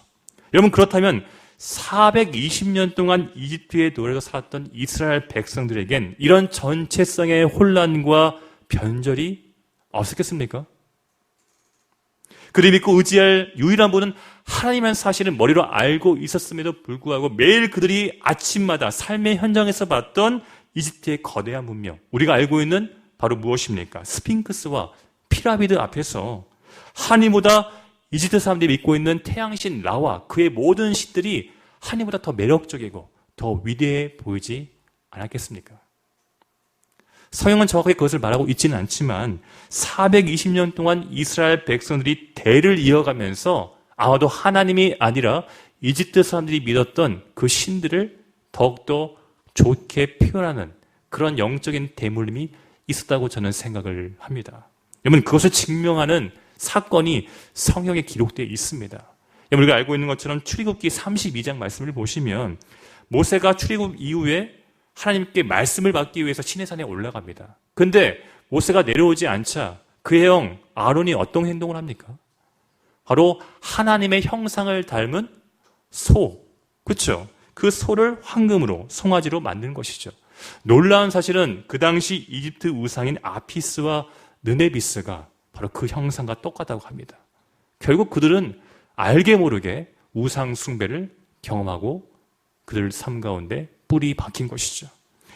여러분, 그렇다면 420년 동안 이집트의 노예로 살았던 이스라엘 백성들에겐 이런 정체성의 혼란과 변절이 없었겠습니까? 그를 믿고 의지할 유일한 분은 하나님이라는 사실을 머리로 알고 있었음에도 불구하고 매일 그들이 아침마다 삶의 현장에서 봤던 이집트의 거대한 문명, 우리가 알고 있는 바로 무엇입니까? 스핑크스와 피라미드 앞에서 하나님보다 이집트 사람들이 믿고 있는 태양신 라와 그의 모든 신들이 하나님보다 더 매력적이고 더 위대해 보이지 않았겠습니까? 성경은 정확하게 그것을 말하고 있지는 않지만 420년 동안 이스라엘 백성들이 대를 이어가면서 아마도 하나님이 아니라 이집트 사람들이 믿었던 그 신들을 더욱더 좋게 표현하는 그런 영적인 대물림이 있었다고 저는 생각을 합니다. 여러분, 그것을 증명하는 사건이 성경에 기록되어 있습니다. 여러분, 우리가 알고 있는 것처럼 출애굽기 32장 말씀을 보시면 모세가 출애굽 이후에 하나님께 말씀을 받기 위해서 시내산에 올라갑니다. 근데 모세가 내려오지 않자 그의 형 아론이 어떤 행동을 합니까? 바로 하나님의 형상을 닮은 소, 그렇죠? 그 소를 황금으로, 송아지로 만든 것이죠. 놀라운 사실은 그 당시 이집트 우상인 아피스와 느네비스가 바로 그 형상과 똑같다고 합니다. 결국 그들은 알게 모르게 우상 숭배를 경험하고 그들 삶 가운데 뿔이 박힌 것이죠.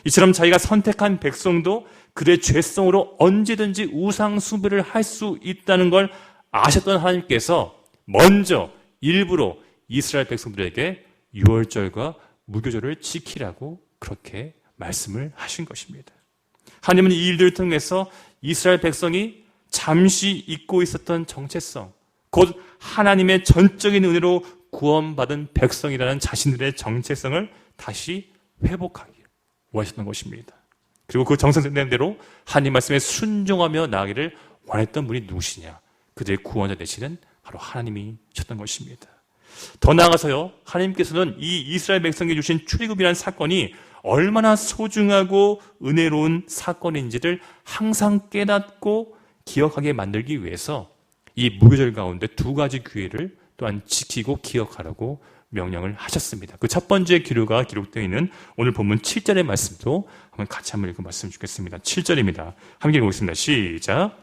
이처럼 자기가 선택한 백성도 그들의 죄성으로 언제든지 우상 숭배를 할 수 있다는 걸 아셨던 하나님께서 먼저 일부러 이스라엘 백성들에게 유월절과 무교절을 지키라고 그렇게 말씀을 하신 것입니다. 하나님은 이 일들을 통해서 이스라엘 백성이 잠시 잊고 있었던 정체성, 곧 하나님의 전적인 은혜로 구원받은 백성이라는 자신들의 정체성을 다시 회복하기 원하셨던 것입니다. 그리고 그 정성된 대로 하나님 말씀에 순종하며 나아가기를 원했던 분이 누구시냐? 그들의 구원자 되시는 바로 하나님이셨던 것입니다. 더 나아가서요, 하나님께서는 이 이스라엘 백성에게 주신 출애굽이라는 사건이 얼마나 소중하고 은혜로운 사건인지를 항상 깨닫고 기억하게 만들기 위해서 이 무교절 가운데 두 가지 규례를 또한 지키고 기억하라고 명령을 하셨습니다. 그 첫 번째 규례가 기록되어 있는 오늘 본문 7절의 말씀도 한번 같이 한번 읽어봤으면 좋겠습니다. 7절입니다. 함께 읽어보겠습니다. 시작.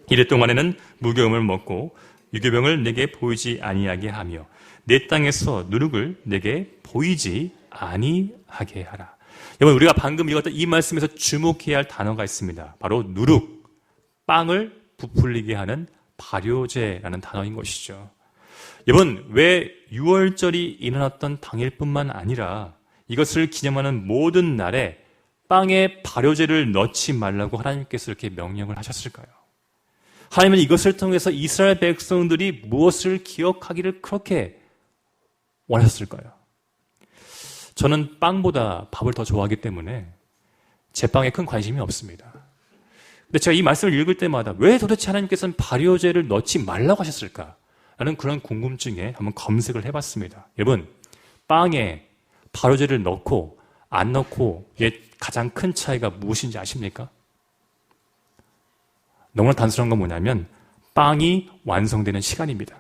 이래 동안에는 무교음을 먹고 유교병을 내게 보이지 아니하게 하며 내 땅에서 누룩을 내게 보이지 아니하게 하라. 여러분, 우리가 방금 읽었던 이 말씀에서 주목해야 할 단어가 있습니다. 바로 누룩, 빵을 부풀리게 하는 발효제라는 단어인 것이죠. 여러분, 왜 유월절이 일어났던 당일뿐만 아니라 이것을 기념하는 모든 날에 빵에 발효제를 넣지 말라고 하나님께서 이렇게 명령을 하셨을까요? 하나님은 이것을 통해서 이스라엘 백성들이 무엇을 기억하기를 그렇게 원하셨을까요? 저는 빵보다 밥을 더 좋아하기 때문에 제 빵에 큰 관심이 없습니다. 근데 제가 이 말씀을 읽을 때마다 왜 도대체 하나님께서는 발효제를 넣지 말라고 하셨을까? 라는 그런 궁금증에 한번 검색을 해봤습니다. 여러분, 빵에 발효제를 넣고 안 넣고의 가장 큰 차이가 무엇인지 아십니까? 너무나 단순한 건 뭐냐면 빵이 완성되는 시간입니다.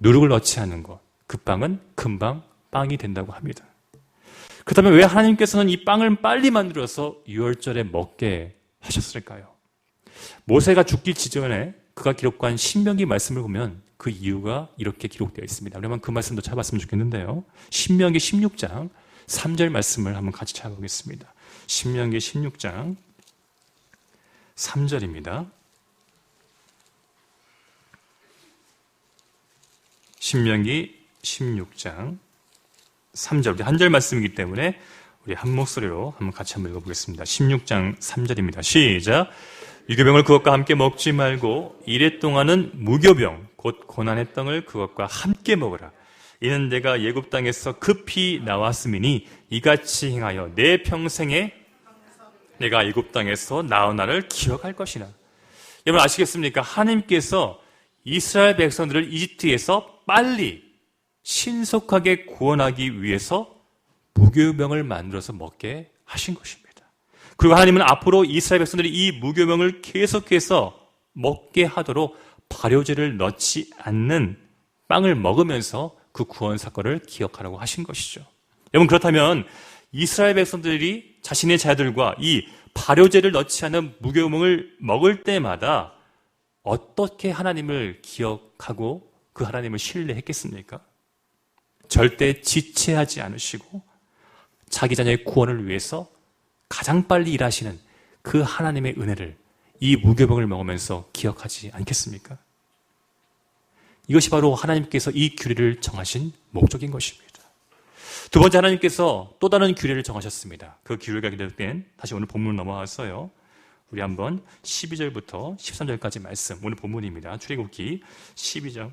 누룩을 넣지 않는 것, 그 빵은 금방 빵이 된다고 합니다. 그렇다면 왜 하나님께서는 이 빵을 빨리 만들어서 유월절에 먹게 하셨을까요? 모세가 죽기 직전에 그가 기록한 신명기 말씀을 보면 그 이유가 이렇게 기록되어 있습니다. 그러면 그 말씀도 찾아봤으면 좋겠는데요. 신명기 16장 3절 말씀을 한번 같이 찾아보겠습니다. 신명기 16장 3절입니다. 신명기 16장 3절, 우리 한 절 말씀이기 때문에 우리 한 목소리로 같이 한번 읽어보겠습니다. 16장 3절입니다. 시작. 유교병을 그것과 함께 먹지 말고 이래 동안은 무교병 곧 고난의 떡을 그것과 함께 먹으라. 이는 내가 애굽 땅에서 급히 나왔음이니 이같이 행하여 내 평생에 내가 애굽 땅에서 나온 날을 기억할 것이라. 여러분 아시겠습니까? 하나님께서 이스라엘 백성들을 이집트에서 빨리 신속하게 구원하기 위해서 무교병을 만들어서 먹게 하신 것입니다. 그리고 하나님은 앞으로 이스라엘 백성들이 이 무교병을 계속해서 먹게 하도록 발효제를 넣지 않는 빵을 먹으면서 그 구원 사건을 기억하라고 하신 것이죠. 여러분 그렇다면 이스라엘 백성들이 자신의 자녀들과 이 발효제를 넣지 않은 무교병을 먹을 때마다 어떻게 하나님을 기억하고 그 하나님을 신뢰했겠습니까? 절대 지체하지 않으시고 자기 자녀의 구원을 위해서 가장 빨리 일하시는 그 하나님의 은혜를 이 무교병을 먹으면서 기억하지 않겠습니까? 이것이 바로 하나님께서 이 규례를 정하신 목적인 것입니다. 두 번째, 하나님께서 또 다른 규례를 정하셨습니다. 그 규례가 기록된 다시 오늘 본문 넘어와서요. 우리 한번 12절부터 13절까지 말씀, 오늘 본문입니다. 출애굽기 12장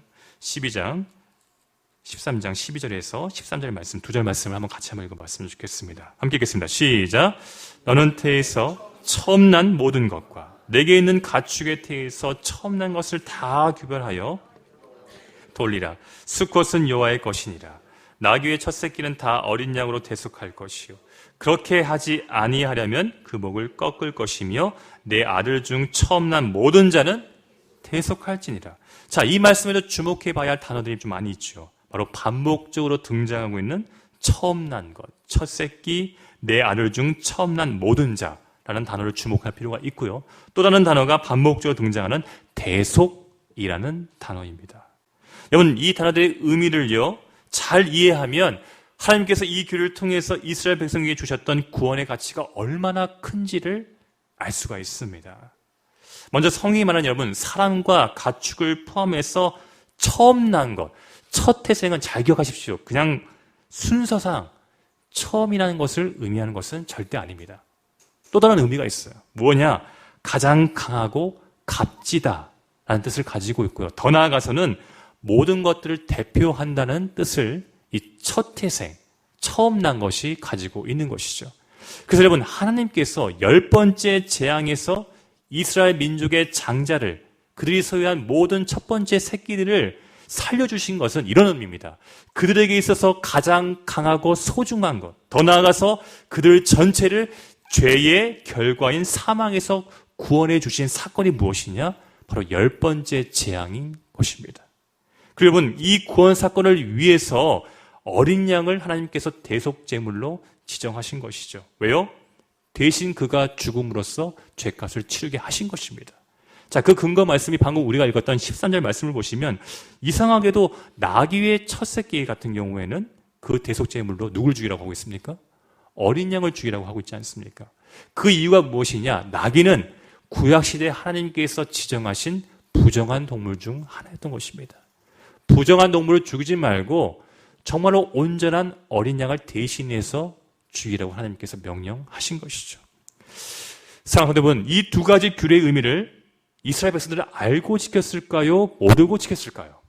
13장 12절에서 13절 말씀, 2절 말씀을 한번 같이 한번 읽어봤으면 좋겠습니다. 함께 읽겠습니다. 시작. 너는 태에서 처음 난 모든 것과 내게 있는 가축의 태에서 처음 난 것을 다 규별하여 돌리라. 수컷은 여호와의 것이니라. 나귀의 첫 새끼는 다 어린 양으로 대속할 것이요. 그렇게 하지 아니하려면 그 목을 꺾을 것이며 내 아들 중 처음 난 모든 자는 대속할지니라. 자, 이 말씀에도 주목해 봐야 할 단어들이 좀 많이 있죠. 바로 반복적으로 등장하고 있는 처음 난 것, 첫 새끼, 내 아들 중 처음 난 모든 자라는 단어를 주목할 필요가 있고요. 또 다른 단어가 반복적으로 등장하는 대속이라는 단어입니다. 여러분, 이 단어들의 의미를요, 잘 이해하면 하나님께서 이 규를 통해서 이스라엘 백성에게 주셨던 구원의 가치가 얼마나 큰지를 알 수가 있습니다. 먼저 성경이 말하는 여러분, 사람과 가축을 포함해서 처음 난 것, 첫 태생은 잘 기억하십시오. 그냥 순서상 처음이라는 것을 의미하는 것은 절대 아닙니다. 또 다른 의미가 있어요. 뭐냐? 가장 강하고 값지다라는 뜻을 가지고 있고요. 더 나아가서는 모든 것들을 대표한다는 뜻을 이 첫 태생, 처음 난 것이 가지고 있는 것이죠. 그래서 여러분, 하나님께서 10번째 재앙에서 이스라엘 민족의 장자를, 그들이 소유한 모든 첫 번째 새끼들을 살려주신 것은 이런 의미입니다. 그들에게 있어서 가장 강하고 소중한 것, 더 나아가서 그들 전체를 죄의 결과인 사망에서 구원해 주신 사건이 무엇이냐? 바로 10번째 재앙인 것입니다. 그리고 여러분, 이 구원 사건을 위해서 어린 양을 하나님께서 대속제물로 지정하신 것이죠. 왜요? 대신 그가 죽음으로써 죄값을 치르게 하신 것입니다. 자, 그 근거 말씀이 방금 우리가 읽었던 13절 말씀을 보시면 이상하게도 나귀의 첫 새끼 같은 경우에는 그 대속제물로 누굴 죽이라고 하고 있습니까? 어린 양을 죽이라고 하고 있지 않습니까? 그 이유가 무엇이냐? 나귀는 구약시대 하나님께서 지정하신 부정한 동물 중 하나였던 것입니다. 부정한 동물을 죽이지 말고 정말로 온전한 어린 양을 대신해서 죽이라고 하나님께서 명령하신 것이죠. 사랑하는 여러분, 이 두 가지 규례의 의미를 이스라엘 백성들은 알고 지켰을까요? 모르고 지켰을까요?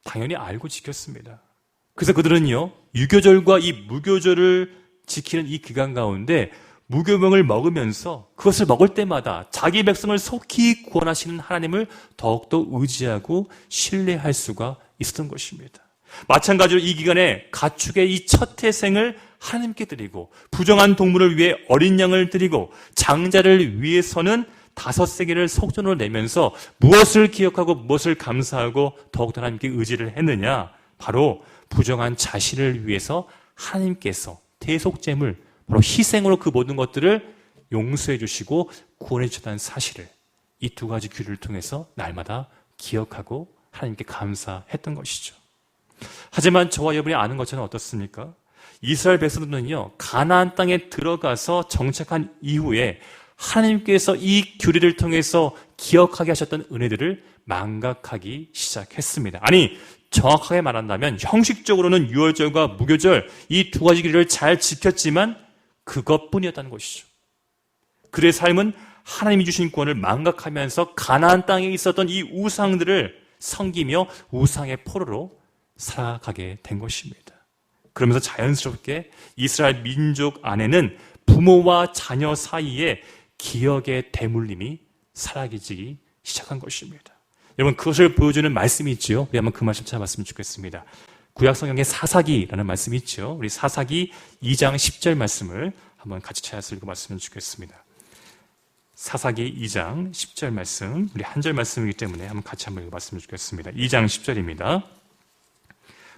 당연히 알고 지켰습니다. 그래서 그들은요, 유교절과 이 무교절을 지키는 이 기간 가운데 무교병을 먹으면서 그것을 먹을 때마다 자기 백성을 속히 구원하시는 하나님을 더욱더 의지하고 신뢰할 수가 있었던 것입니다. 마찬가지로 이 기간에 가축의 이 첫 태생을 하나님께 드리고 부정한 동물을 위해 어린 양을 드리고 장자를 위해서는 5세기를 속전으로 내면서 무엇을 기억하고 무엇을 감사하고 더욱더 하나님께 의지를 했느냐? 바로 부정한 자신을 위해서 하나님께서 대속제물, 바로 희생으로 그 모든 것들을 용서해 주시고 구원해 주셨다는 사실을 이 두 가지 규를 통해서 날마다 기억하고 하나님께 감사했던 것이죠. 하지만 저와 여러분이 아는 것처럼 어떻습니까? 이스라엘 백성들은요, 가나안 땅에 들어가서 정착한 이후에 하나님께서 이 규례를 통해서 기억하게 하셨던 은혜들을 망각하기 시작했습니다. 아니, 정확하게 말한다면 형식적으로는 유월절과 무교절 이 두 가지 규례를 잘 지켰지만 그것뿐이었다는 것이죠. 그들의 삶은 하나님이 주신 구원을 망각하면서 가나안 땅에 있었던 이 우상들을 섬기며 우상의 포로로 살아가게 된 것입니다. 그러면서 자연스럽게 이스라엘 민족 안에는 부모와 자녀 사이에 기억의 대물림이 사라지기 시작한 것입니다. 여러분, 그것을 보여주는 말씀이 있죠. 우리 한번 그 말씀 찾아봤으면 좋겠습니다. 구약 성경에 사사기라는 말씀이 있죠. 우리 사사기 2장 10절 말씀을 한번 같이 찾아서 읽어봤으면 좋겠습니다. 사사기 2장 10절 말씀, 우리 한 절 말씀이기 때문에 한번 같이 한번 읽어봤으면 좋겠습니다. 2장 10절입니다.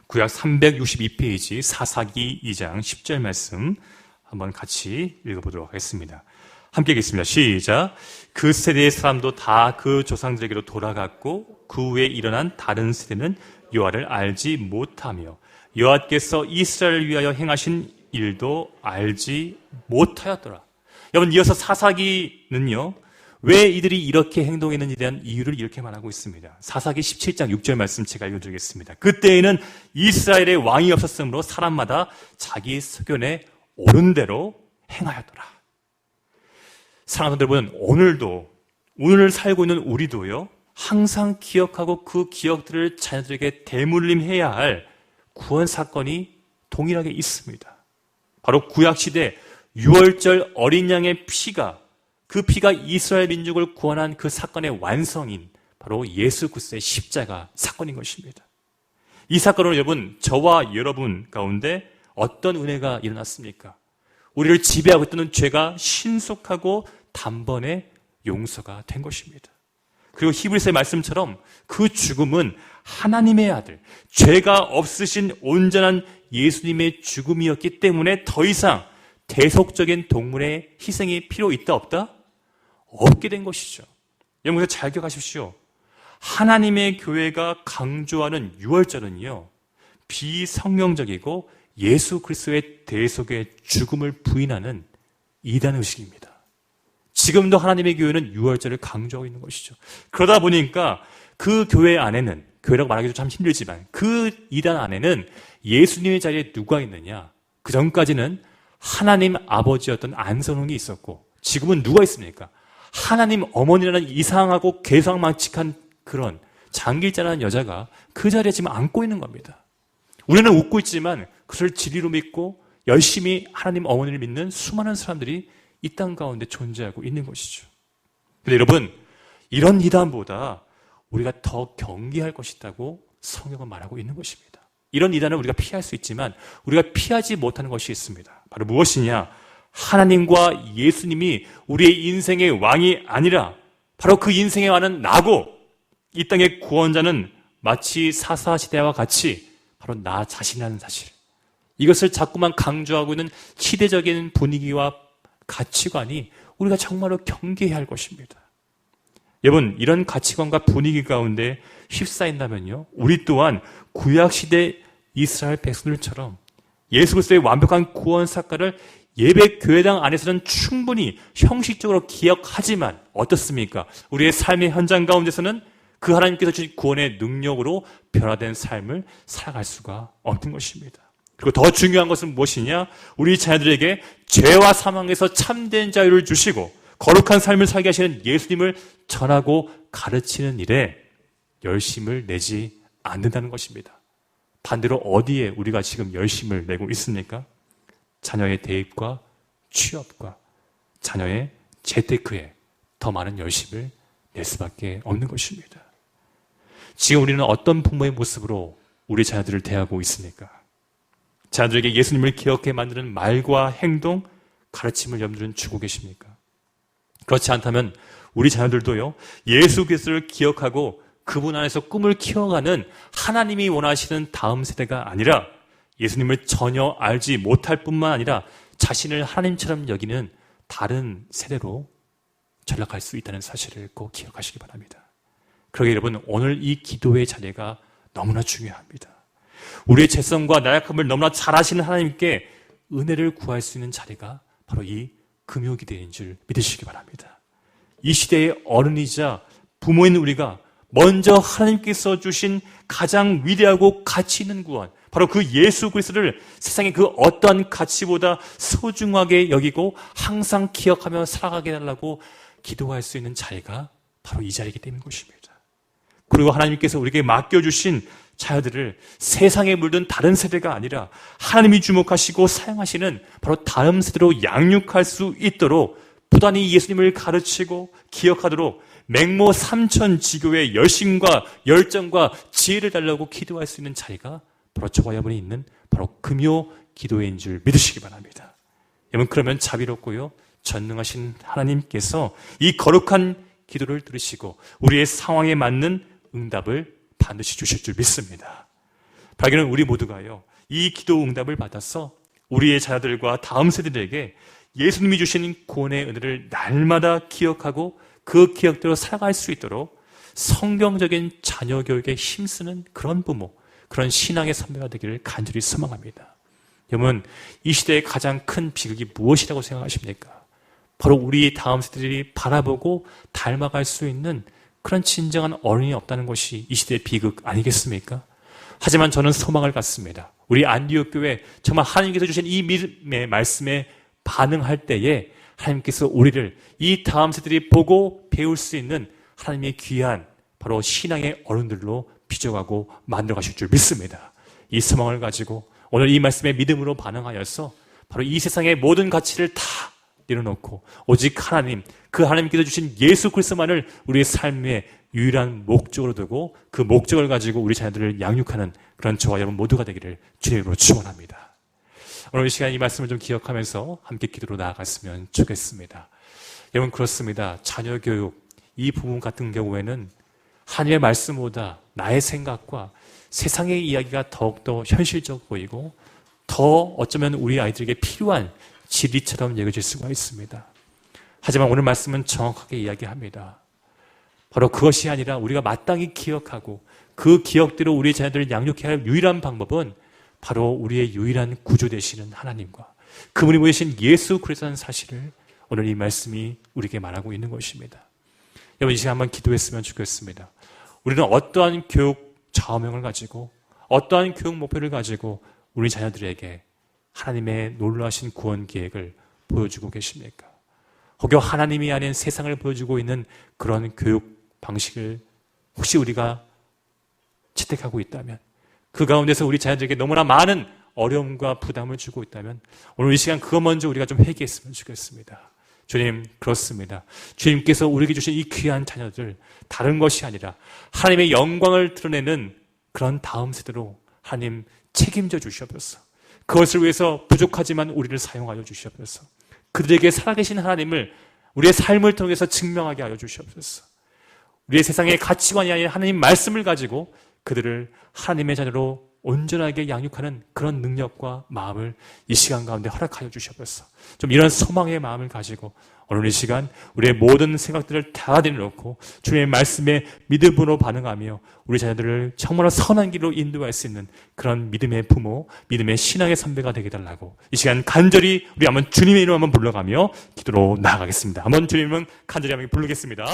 구약 362페이지 사사기 2장 10절 말씀 한번 같이 읽어보도록 하겠습니다. 함께 읽겠습니다. 시작. 그 세대의 사람도 다 그 조상들에게로 돌아갔고 그 후에 일어난 다른 세대는 여호와를 알지 못하며 여호와께서 이스라엘을 위하여 행하신 일도 알지 못하였더라. 여러분, 이어서 사사기는요, 왜 이들이 이렇게 행동했는지에 대한 이유를 이렇게 말하고 있습니다. 사사기 17장 6절 말씀 제가 읽어드리겠습니다. 그때에는 이스라엘의 왕이 없었으므로 사람마다 자기 소견에 옳은 대로 행하였더라. 사랑하는 여러분, 오늘 살고 있는 우리도요, 항상 기억하고 그 기억들을 자녀들에게 대물림해야 할 구원 사건이 동일하게 있습니다. 바로 구약시대 유월절 어린 양의 피가, 그 피가 이스라엘 민족을 구원한 그 사건의 완성인 바로 예수 그리스도의 십자가 사건인 것입니다. 이 사건으로 여러분, 저와 여러분 가운데 어떤 은혜가 일어났습니까? 우리를 지배하고 있던 죄가 신속하고 단번에 용서가 된 것입니다. 그리고 히브리서의 말씀처럼 그 죽음은 하나님의 아들, 죄가 없으신 온전한 예수님의 죽음이었기 때문에 더 이상 대속적인 동물의 희생이 필요 있다 없다? 없게 된 것이죠. 여러분 잘 기억하십시오. 하나님의 교회가 강조하는 유월절은요, 비성령적이고 예수 그리스도의 대속의 죽음을 부인하는 이단 의식입니다. 지금도 하나님의 교회는 유월절을 강조하고 있는 것이죠. 그러다 보니까 그 교회 안에는, 교회라고 말하기도 참 힘들지만 그 이단 안에는 예수님의 자리에 누가 있느냐? 그 전까지는 하나님 아버지였던 안선홍이 있었고, 지금은 누가 있습니까? 하나님 어머니라는 이상하고 개성망측한 그런 장길자라는 여자가 그 자리에 지금 앉고 있는 겁니다. 우리는 웃고 있지만 그것을 진리로 믿고 열심히 하나님 어머니를 믿는 수많은 사람들이 이 땅 가운데 존재하고 있는 것이죠. 근데 여러분, 이런 이단보다 우리가 더 경계할 것이 있다고 성경은 말하고 있는 것입니다. 이런 이단은 우리가 피할 수 있지만 우리가 피하지 못하는 것이 있습니다. 바로 무엇이냐? 하나님과 예수님이 우리의 인생의 왕이 아니라 바로 그 인생의 왕은 나고, 이 땅의 구원자는 마치 사사시대와 같이 바로 나 자신이라는 사실, 이것을 자꾸만 강조하고 있는 시대적인 분위기와 가치관이 우리가 정말로 경계해야 할 것입니다. 여러분, 이런 가치관과 분위기 가운데 휩싸인다면요, 우리 또한 구약시대 이스라엘 백성들처럼 예수 그리스도의 완벽한 구원 사건을 예배 교회당 안에서는 충분히 형식적으로 기억하지만 어떻습니까? 우리의 삶의 현장 가운데서는 그 하나님께서 주신 구원의 능력으로 변화된 삶을 살아갈 수가 없는 것입니다. 그리고 더 중요한 것은 무엇이냐? 우리 자녀들에게 죄와 사망에서 참된 자유를 주시고 거룩한 삶을 살게 하시는 예수님을 전하고 가르치는 일에 열심을 내지 않는다는 것입니다. 반대로 어디에 우리가 지금 열심을 내고 있습니까? 자녀의 대입과 취업과 자녀의 재테크에 더 많은 열심을 낼 수밖에 없는 것입니다. 지금 우리는 어떤 부모의 모습으로 우리 자녀들을 대하고 있습니까? 자녀들에게 예수님을 기억해 만드는 말과 행동, 가르침을 여러분들은 주고 계십니까? 그렇지 않다면 우리 자녀들도요, 예수 그리스도를 기억하고 그분 안에서 꿈을 키워가는 하나님이 원하시는 다음 세대가 아니라 예수님을 전혀 알지 못할 뿐만 아니라 자신을 하나님처럼 여기는 다른 세대로 전락할 수 있다는 사실을 꼭 기억하시기 바랍니다. 그러게 여러분, 오늘 이 기도의 자리가 너무나 중요합니다. 우리의 죄성과 나약함을 너무나 잘 아시는 하나님께 은혜를 구할 수 있는 자리가 바로 이 금요기도인 줄 믿으시기 바랍니다. 이 시대의 어른이자 부모인 우리가 먼저 하나님께서 주신 가장 위대하고 가치 있는 구원, 바로 그 예수 그리스도를 세상의 그 어떠한 가치보다 소중하게 여기고 항상 기억하며 살아가게 해달라고 기도할 수 있는 자리가 바로 이 자리이기 때문인 것입니다. 그리고 하나님께서 우리에게 맡겨주신 자녀들을 세상에 물든 다른 세대가 아니라 하나님이 주목하시고 사용하시는 바로 다음 세대로 양육할 수 있도록 부단히 예수님을 가르치고 기억하도록 맹모 삼천지교의 열심과 열정과 지혜를 달라고 기도할 수 있는 자리가 바로 저와 여러분이 있는 바로 금요 기도회인 줄 믿으시기 바랍니다. 여러분, 그러면 자비롭고요 전능하신 하나님께서 이 거룩한 기도를 들으시고 우리의 상황에 맞는 응답을 반드시 주실 줄 믿습니다. 바라기는 우리 모두가요, 이 기도 응답을 받아서 우리의 자녀들과 다음 세대들에게 예수님이 주신 구원의 은혜를 날마다 기억하고 그 기억대로 살아갈 수 있도록 성경적인 자녀 교육에 힘쓰는 그런 부모, 그런 신앙의 선배가 되기를 간절히 소망합니다. 여러분, 이 시대의 가장 큰 비극이 무엇이라고 생각하십니까? 바로 우리 다음 세대들이 바라보고 닮아갈 수 있는 그런 진정한 어른이 없다는 것이 이 시대의 비극 아니겠습니까? 하지만 저는 소망을 갖습니다. 우리 안디옥 교회 정말 하나님께서 주신 이 믿음의 말씀에 반응할 때에 하나님께서 우리를 이 다음 세대들이 보고 배울 수 있는 하나님의 귀한 바로 신앙의 어른들로 빚어가고 만들어가실 줄 믿습니다. 이 소망을 가지고 오늘 이 말씀에 믿음으로 반응하여서 바로 이 세상의 모든 가치를 다 내려놓고 오직 하나님, 그 하나님께서 주신 예수 그리스도만을 우리의 삶의 유일한 목적으로 두고 그 목적을 가지고 우리 자녀들을 양육하는 그런 저와 여러분 모두가 되기를 주님으로 축원합니다. 오늘 이 시간 이 말씀을 좀 기억하면서 함께 기도로 나아갔으면 좋겠습니다. 여러분 그렇습니다. 자녀 교육 이 부분 같은 경우에는 하나님의 말씀보다 나의 생각과 세상의 이야기가 더욱더 현실적 보이고 더 어쩌면 우리 아이들에게 필요한 진리처럼 여겨질 수가 있습니다. 하지만 오늘 말씀은 정확하게 이야기합니다. 바로 그것이 아니라 우리가 마땅히 기억하고 그 기억대로 우리 자녀들을 양육해야 할 유일한 방법은 바로 우리의 유일한 구주 되시는 하나님과 그분이 보이신 예수 그리스도라는 사실을 오늘 이 말씀이 우리에게 말하고 있는 것입니다. 여러분 이 시간 한번 기도했으면 좋겠습니다. 우리는 어떠한 교육 좌우명을 가지고 어떠한 교육 목표를 가지고 우리 자녀들에게 하나님의 놀라우신 구원 계획을 보여주고 계십니까? 혹여 하나님이 아닌 세상을 보여주고 있는 그런 교육 방식을 혹시 우리가 채택하고 있다면 그 가운데서 우리 자녀들에게 너무나 많은 어려움과 부담을 주고 있다면 오늘 이 시간 그거 먼저 우리가 좀 회개했으면 좋겠습니다. 주님 그렇습니다. 주님께서 우리에게 주신 이 귀한 자녀들 다른 것이 아니라 하나님의 영광을 드러내는 그런 다음 세대로 하나님 책임져 주시옵소서. 그것을 위해서 부족하지만 우리를 사용하여 주시옵소서. 그들에게 살아계신 하나님을 우리의 삶을 통해서 증명하게 하여 주시옵소서. 우리의 세상의 가치관이 아닌 하나님 말씀을 가지고 그들을 하나님의 자녀로 온전하게 양육하는 그런 능력과 마음을 이 시간 가운데 허락하여 주시옵소서. 좀 이런 소망의 마음을 가지고 오늘 이 시간 우리의 모든 생각들을 다 내려놓고 주님의 말씀에 믿음으로 반응하며 우리 자녀들을 정말 선한 길로 인도할 수 있는 그런 믿음의 부모, 믿음의 신앙의 선배가 되게 달라고 이 시간 간절히 우리 한번 주님의 이름 한번 불러가며 기도로 나아가겠습니다. 한번 주님은 간절히 한번 부르겠습니다.